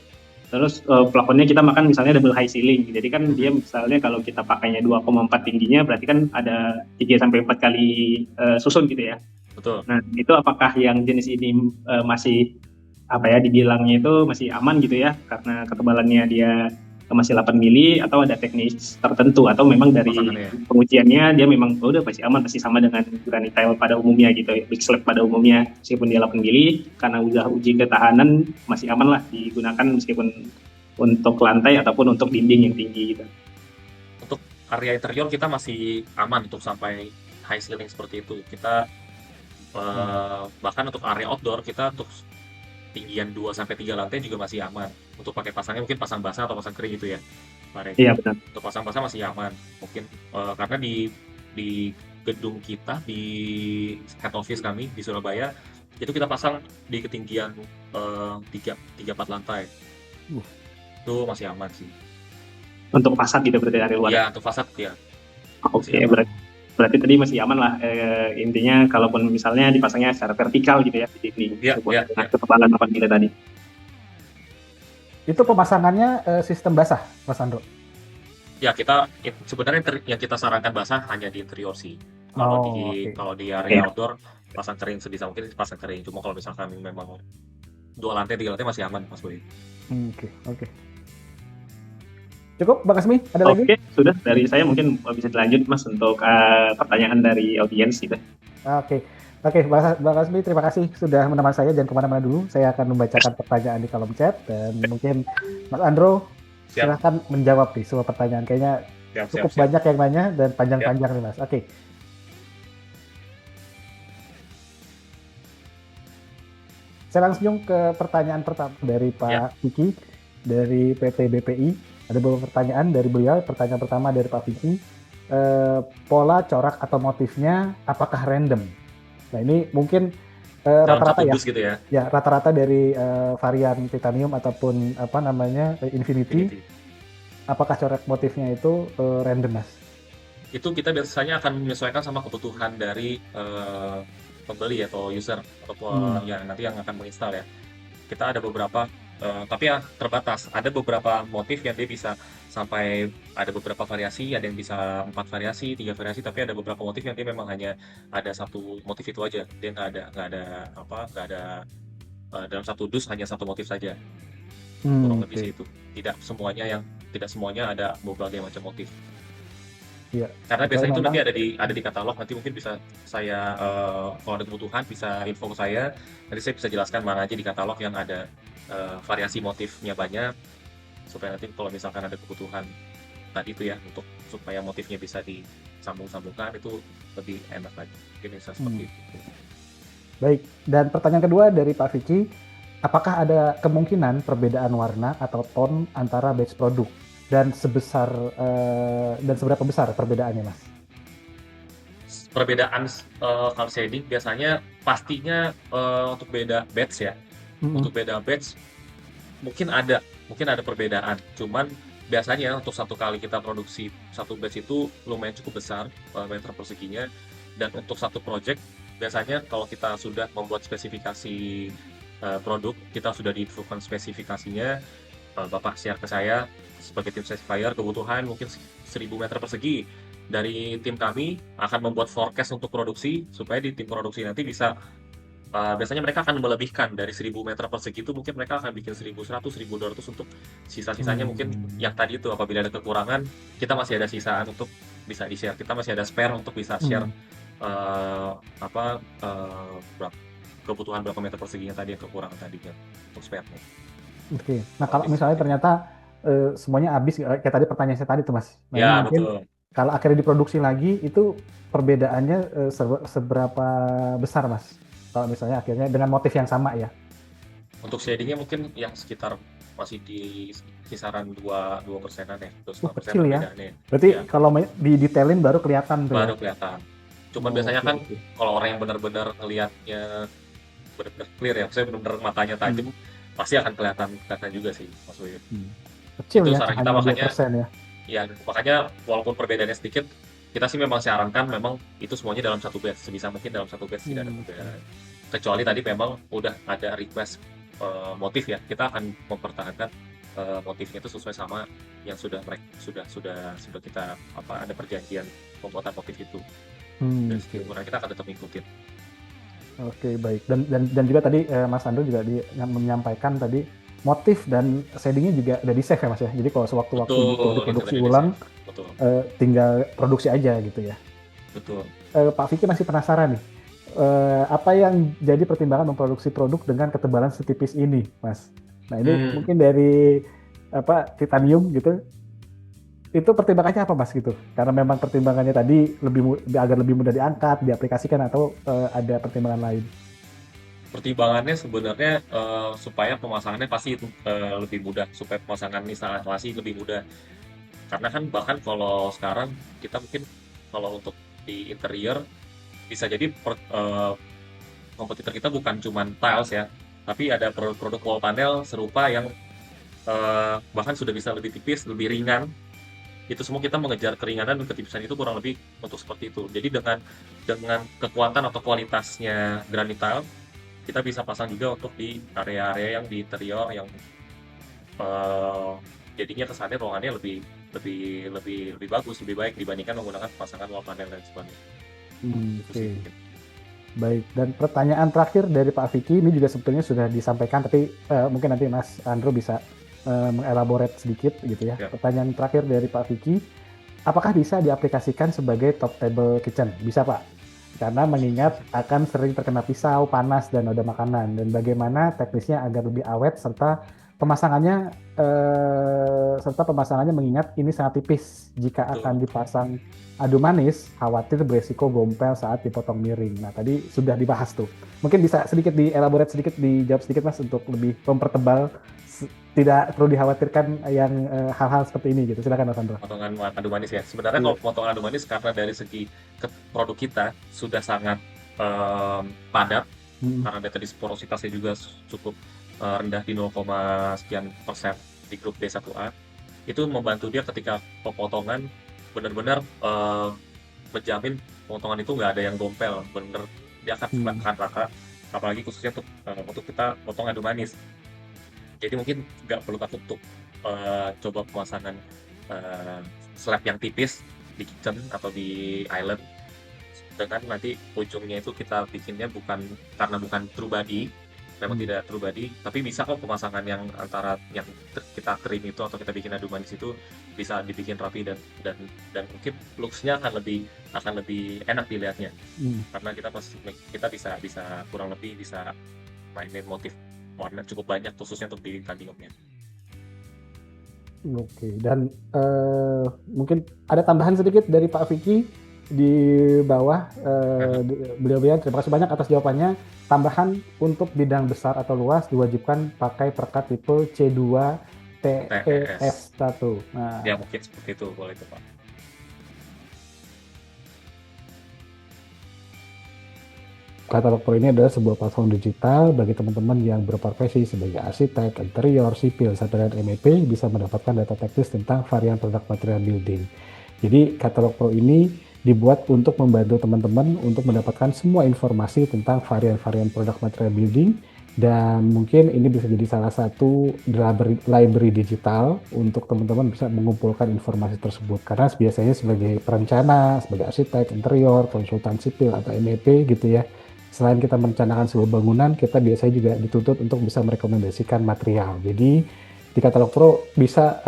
Terus plafonnya kita makan misalnya double high ceiling. Jadi kan dia misalnya kalau kita pakainya 2,4 tingginya, berarti kan ada 3-4 kali susun gitu ya. Betul. Nah, itu apakah yang jenis ini masih dibilangnya itu masih aman gitu ya, karena ketebalannya dia masih 8 mili, atau ada teknis tertentu, atau memang dari pengujiannya dia memang udah pasti aman, pasti sama dengan granite tile pada umumnya gitu, big slab pada umumnya, meskipun dia 8 mili, karena udah uji ketahanan masih aman lah digunakan meskipun untuk lantai ataupun untuk dinding yang tinggi gitu. Untuk area interior kita masih aman untuk sampai high ceiling seperti itu. Kita bahkan untuk area outdoor kita untuk tinggian 2-3 lantai juga masih aman. Untuk pakai pasangnya mungkin pasang basah atau pasang kering gitu ya, Pak Rey. Iya benar. Untuk pasang basah masih aman. Mungkin karena di gedung kita, di head office kami di Surabaya, itu kita pasang di ketinggian 3-4 lantai. Itu masih aman sih. Untuk fasad gitu berarti dari luar? Iya, untuk fasad ya. Oke, berarti tadi masih aman lah, intinya kalaupun misalnya dipasangnya secara vertikal gitu ya di dinding, ketebalan 8 mili tadi. Itu pemasangannya sistem basah, Mas Andro? Ya, kita sebenarnya yang kita sarankan basah hanya di interior sih. Kalau di area outdoor pasang kering sebisa mungkin pasang kering. Cuma kalau misalkan memang 2 lantai 3 lantai masih aman, Mas Boy. Oke. Cukup, Bang Asmi? Ada lagi? Oke, sudah dari saya, mungkin bisa dilanjut Mas untuk pertanyaan dari audiens gitu. Oke, Bang Asmi, terima kasih sudah menemani saya. Jangan kemana-mana dulu. Saya akan membacakan pertanyaan di kolom chat, dan mungkin Mas Andro silahkan menjawab nih semua pertanyaan. Kayaknya cukup banyak yang nanya dan panjang-panjang nih Mas. Oke. Saya langsung ke pertanyaan pertama dari Pak Vicky dari PT BPI. Ada beberapa pertanyaan dari beliau. Pertanyaan pertama dari Pak Vicky, pola corak atau motifnya apakah random? Nah, ini mungkin rata-rata ya. Gitu ya. Ya, rata-rata dari varian titanium ataupun Infinity. Apakah corak motifnya itu random, Mas? Itu kita biasanya akan menyesuaikan sama kebutuhan dari pembeli atau user ataupun yang nanti yang akan menginstal ya. Kita ada beberapa tapi ya terbatas. Ada beberapa motif yang dia bisa sampai ada beberapa variasi, ada yang bisa 4 variasi, 3 variasi, tapi ada beberapa motif yang dia memang hanya ada satu motif itu aja. Dia nggak ada dalam satu dus hanya satu motif saja. Kurang lebih itu. Tidak semuanya ada berbagai macam motif. Iya. Karena biasanya itu nanti ada di katalog, nanti mungkin bisa saya kalau ada kebutuhan bisa info ke saya, nanti saya bisa jelaskan mana aja di katalog yang ada variasi motifnya banyak, supaya nanti kalau misalkan ada kebutuhan tadi itu ya, untuk supaya motifnya bisa disambung-sambungkan, itu lebih enak lagi. Mungkin bisa seperti itu. Baik, dan pertanyaan kedua dari Pak Vicky, apakah ada kemungkinan perbedaan warna atau tone antara batch produk, dan seberapa besar perbedaannya, Mas? Perbedaan color shading biasanya pastinya untuk beda batch ya. Untuk beda batch mungkin ada perbedaan. Cuman biasanya untuk satu kali kita produksi satu batch itu lumayan cukup besar meter perseginya, dan untuk satu project biasanya kalau kita sudah membuat spesifikasi produk, kita sudah diinfokan spesifikasinya, Bapak share ke saya sebagai tim specifier kebutuhan mungkin 1000 meter persegi. Dari tim kami akan membuat forecast untuk produksi supaya di tim produksi nanti bisa biasanya mereka akan melebihkan dari 1000 meter persegi itu, mungkin mereka akan bikin 1100, 1200 untuk sisa-sisanya. Mungkin yang tadi itu apabila ada kekurangan, kita masih ada sisaan untuk bisa di-share. Kita masih ada spare untuk bisa share kebutuhan berapa meter perseginya tadi yang kekurangan tadinya untuk spare-nya. Oke. Nah, kalau misalnya ternyata semuanya habis kayak tadi pertanyaan saya tadi tuh, Mas. Nah, ya, mungkin betul. Kalau akhirnya diproduksi lagi, itu perbedaannya seberapa besar, Mas? Kalau misalnya akhirnya dengan motif yang sama ya? Untuk shadingnya mungkin yang sekitar masih di kisaran 2%-an ya. Kecil ya? Berarti ya, kalau didetailin baru kelihatan tuh. Baru kelihatan. Cuman biasanya kan kalau orang yang benar-benar ngelihatnya benar-benar clear ya, saya benar-benar matanya tajam, pasti akan kelihatan juga sih Mas Uyun. Kecil Itu ya, saran kita hanya makanya 2% ya. ya makanya walaupun perbedaannya sedikit, kita sih memang sarankan memang itu semuanya dalam satu batch, sebisa mungkin dalam satu batch tidak ada perbedaan. Kecuali tadi memang udah ada request motif ya, kita akan mempertahankan motifnya itu sesuai sama yang sudah kita ada perjanjian pembuatan motif itu. Dan Oke. ukuran kita akan tetap ngikutin. Oke, baik. Dan juga tadi Mas Andrew juga menyampaikan tadi motif dan shadingnya juga udah di save ya Mas ya. Jadi kalau sewaktu-waktu butuh Betul, itu diproduksi tadi ulang, betul, tinggal produksi aja gitu ya. betul. Pak Vicky masih penasaran nih, apa yang jadi pertimbangan memproduksi produk dengan ketebalan setipis ini, Mas? Nah ini mungkin dari titanium gitu, itu pertimbangannya apa Mas gitu? Karena memang pertimbangannya tadi agar lebih mudah diangkat, diaplikasikan atau ada pertimbangan lain? Pertimbangannya sebenarnya supaya pemasangannya pasti lebih mudah, supaya pemasangan instalasi lebih mudah. Karena kan bahkan kalau sekarang kita mungkin kalau untuk di interior bisa jadi kompetitor kita bukan cuma tiles ya, tapi ada produk wall panel serupa yang bahkan sudah bisa lebih tipis, lebih ringan. Itu semua kita mengejar keringanan dan ketipisan itu kurang lebih untuk seperti itu. Jadi dengan kekuatan atau kualitasnya granit tile, kita bisa pasang juga untuk di area-area yang di interior yang jadinya kesannya ruangannya lebih bagus, lebih baik dibandingkan menggunakan pasangan wall panel dan sebagainya. Oke. Baik, dan pertanyaan terakhir dari Pak Vicky ini juga sebetulnya sudah disampaikan, tapi mungkin nanti Mas Andrew bisa mengelaborate sedikit gitu ya. Pertanyaan terakhir dari Pak Vicky, apakah bisa diaplikasikan sebagai top table kitchen? Bisa Pak, karena mengingat akan sering terkena pisau, panas, dan noda makanan. Dan bagaimana teknisnya agar lebih awet serta pemasangannya mengingat ini sangat tipis. Jika akan dipasang adu manis, khawatir beresiko gompel saat dipotong miring. Nah tadi sudah dibahas tuh. Mungkin bisa sedikit dielaborate sedikit, dijawab sedikit Mas untuk lebih mempertebal, tidak perlu dikhawatirkan yang hal-hal seperti ini gitu. Silakan Mas Andro. Potongan adu manis ya. Sebenarnya kalau potongan adu manis karena dari segi produk kita sudah sangat padat, karena tadi porositasnya juga cukup rendah di 0, sekian persen di grup B1A, itu membantu dia ketika pemotongan benar-benar menjamin pemotongan itu nggak ada yang gompel, benar dia akan flat rata, apalagi khususnya untuk kita potong adu manis. Jadi mungkin nggak perlu takut untuk coba pemasangan slab yang tipis di kitchen atau di island, dengan nanti ujungnya itu kita bikinnya bukan true body, memang tidak true body, tapi bisa kok pemasangan yang antara yang kita trim itu atau kita bikin adu manis itu bisa dibikin rapi dan mungkin looks-nya akan lebih enak dilihatnya, karena kita bisa kurang lebih bisa mainin motif warna cukup banyak khususnya untuk di titaniumnya. Oke, dan mungkin ada tambahan sedikit dari Pak Vicky di bawah. Beliau bilang terima kasih banyak atas jawabannya. Tambahan untuk bidang besar atau luas diwajibkan pakai perkat tipe C2 TES1. Nah, ya mungkin seperti itu boleh itu Pak. Katalog Pro ini adalah sebuah platform digital bagi teman-teman yang berprofesi sebagai arsitek, interior, sipil, sampai dan MEP bisa mendapatkan data teknis tentang varian produk material building. Jadi Katalog Pro ini dibuat untuk membantu teman-teman untuk mendapatkan semua informasi tentang varian-varian produk material building, dan mungkin ini bisa jadi salah satu library digital untuk teman-teman bisa mengumpulkan informasi tersebut. Karena biasanya sebagai perencana, sebagai arsitek, interior, konsultan sipil atau MEP gitu ya, selain kita merencanakan sebuah bangunan, kita biasanya juga dituntut untuk bisa merekomendasikan material. Jadi di Katalog Pro bisa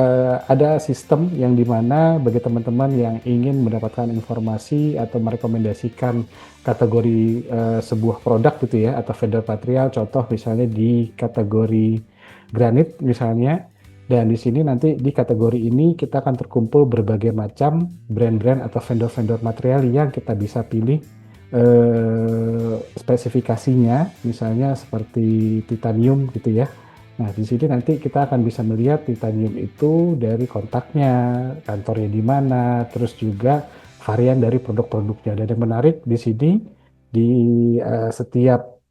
ada sistem yang dimana bagi teman-teman yang ingin mendapatkan informasi atau merekomendasikan kategori sebuah produk gitu ya, atau vendor material, contoh misalnya di kategori granit misalnya, dan di sini nanti di kategori ini kita akan terkumpul berbagai macam brand-brand atau vendor-vendor material yang kita bisa pilih spesifikasinya, misalnya seperti titanium gitu ya. Nah, di sini nanti kita akan bisa melihat titanium itu dari kontaknya, kantornya di mana, terus juga varian dari produk-produknya. Dan yang menarik di sini, di setiap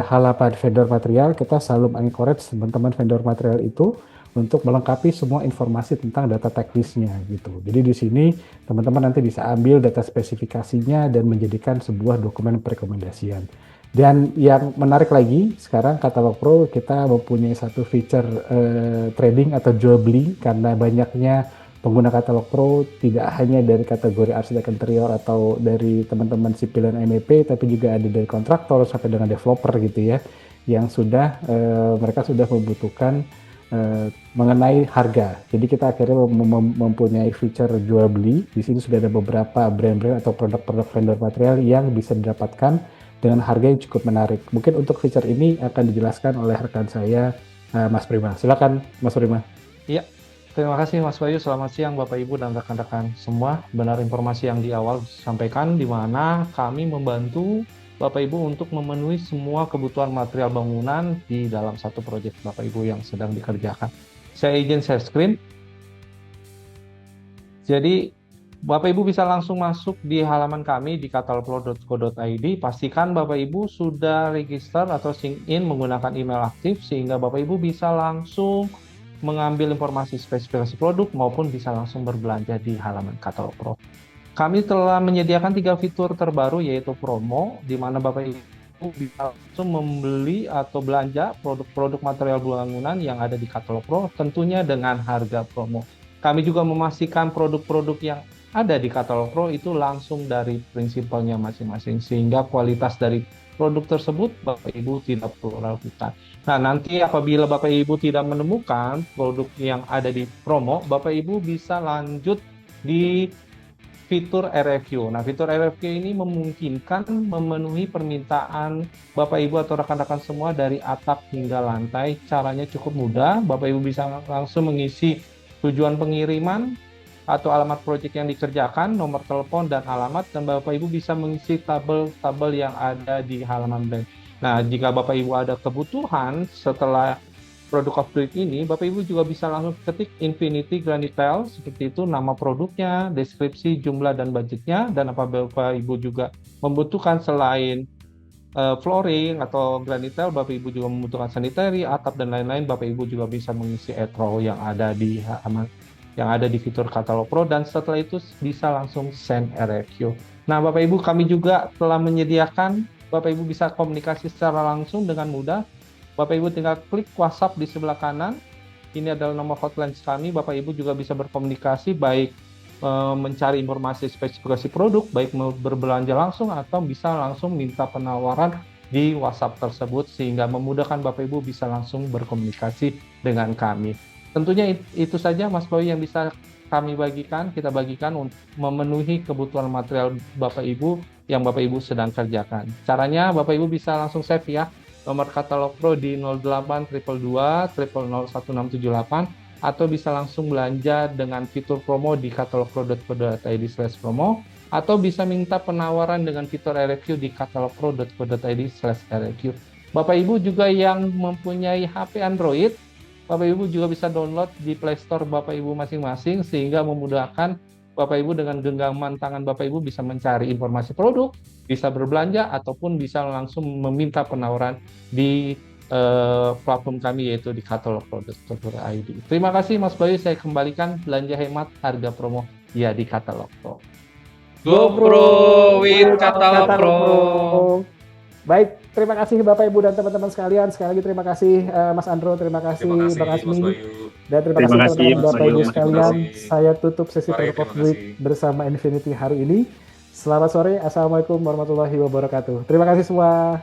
halaman vendor material, kita selalu encourage teman-teman vendor material itu untuk melengkapi semua informasi tentang data teknisnya gitu. Jadi di sini teman-teman nanti bisa ambil data spesifikasinya dan menjadikan sebuah dokumen perekomendasian. Dan yang menarik lagi, sekarang Katalog Pro kita mempunyai satu feature trading atau jual beli, karena banyaknya pengguna Katalog Pro tidak hanya dari kategori arsitek interior atau dari teman-teman sipil dan MEP, tapi juga ada dari kontraktor sampai dengan developer gitu ya, yang sudah mereka sudah membutuhkan mengenai harga. Jadi kita akhirnya mempunyai feature jual beli. Di sini sudah ada beberapa brand-brand atau produk-produk vendor material yang bisa didapatkan dengan harga yang cukup menarik. Mungkin untuk feature ini akan dijelaskan oleh rekan saya, Mas Prima. Silakan, Mas Prima. Iya, terima kasih Mas Bayu. Selamat siang Bapak Ibu dan rekan-rekan semua. Benar informasi yang di awal disampaikan, di mana kami membantu Bapak Ibu untuk memenuhi semua kebutuhan material bangunan di dalam satu proyek Bapak Ibu yang sedang dikerjakan. Saya izin share screen. Jadi Bapak Ibu bisa langsung masuk di halaman kami di katalogpro.co.id. Pastikan Bapak Ibu sudah register atau sign in menggunakan email aktif, sehingga Bapak Ibu bisa langsung mengambil informasi spesifikasi produk maupun bisa langsung berbelanja di halaman Katalog Pro. Kami telah menyediakan 3 fitur terbaru, yaitu promo, di mana Bapak Ibu bisa langsung membeli atau belanja produk-produk material bangunan yang ada di Katalog Pro, tentunya dengan harga promo. Kami juga memastikan produk-produk yang ada di Katalog Pro itu langsung dari prinsipalnya masing-masing, sehingga kualitas dari produk tersebut Bapak Ibu tidak perlu ragukan. Nah, nanti apabila Bapak Ibu tidak menemukan produk yang ada di promo, Bapak Ibu bisa lanjut di fitur RFQ. Nah, fitur RFQ ini memungkinkan memenuhi permintaan Bapak Ibu atau rekan-rekan semua dari atap hingga lantai. Caranya cukup mudah. Bapak Ibu bisa langsung mengisi tujuan pengiriman atau alamat proyek yang dikerjakan, nomor telepon dan alamat, dan Bapak Ibu bisa mengisi tabel-tabel yang ada di halaman brand. Nah, jika Bapak Ibu ada kebutuhan setelah produk of Duit ini, Bapak Ibu juga bisa langsung ketik Infinity Granite, seperti itu nama produknya, deskripsi, jumlah, dan budgetnya. Dan apabila Bapak Ibu juga membutuhkan selain flooring atau granite, Bapak Ibu juga membutuhkan sanitary, atap, dan lain-lain, Bapak Ibu juga bisa mengisi etro yang ada di halaman yang ada di fitur Katalog Pro, dan setelah itu bisa langsung send RFQ. Nah, Bapak Ibu, kami juga telah menyediakan Bapak Ibu bisa komunikasi secara langsung dengan mudah. Bapak Ibu tinggal klik WhatsApp di sebelah kanan. Ini adalah nomor hotline kami. Bapak Ibu juga bisa berkomunikasi, baik mencari informasi spesifikasi produk, baik berbelanja langsung atau bisa langsung minta penawaran di WhatsApp tersebut, sehingga memudahkan Bapak Ibu bisa langsung berkomunikasi dengan kami. Tentunya itu saja Mas Bayu yang bisa kami bagikan, kita bagikan untuk memenuhi kebutuhan material Bapak Ibu yang Bapak Ibu sedang kerjakan. Caranya Bapak Ibu bisa langsung save ya, nomor Katalog Pro di 0822 001678, atau bisa langsung belanja dengan fitur promo di katalogpro.co.id/promo, atau bisa minta penawaran dengan fitur RFQ di katalogpro.co.id/RFQ. Bapak Ibu juga yang mempunyai HP Android, Bapak Ibu juga bisa download di Play Store Bapak Ibu masing-masing, sehingga memudahkan Bapak Ibu dengan genggaman tangan Bapak Ibu bisa mencari informasi produk, bisa berbelanja, ataupun bisa langsung meminta penawaran di platform kami, yaitu di katalogpro.co.id. Terima kasih Mas Bayu, saya kembalikan. Belanja hemat, harga promo ya di Katalog Pro. Go Pro with Katalog Pro. Baik, terima kasih Bapak Ibu dan teman-teman sekalian. Sekali lagi terima kasih Mas Andro, terima kasih Bang Asmi, dan terima kasih teman-teman Bapak Ibu sekalian. Saya tutup sesi Product of Week bersama Infinity hari ini. Selamat sore, Assalamualaikum warahmatullahi wabarakatuh. Terima kasih semua.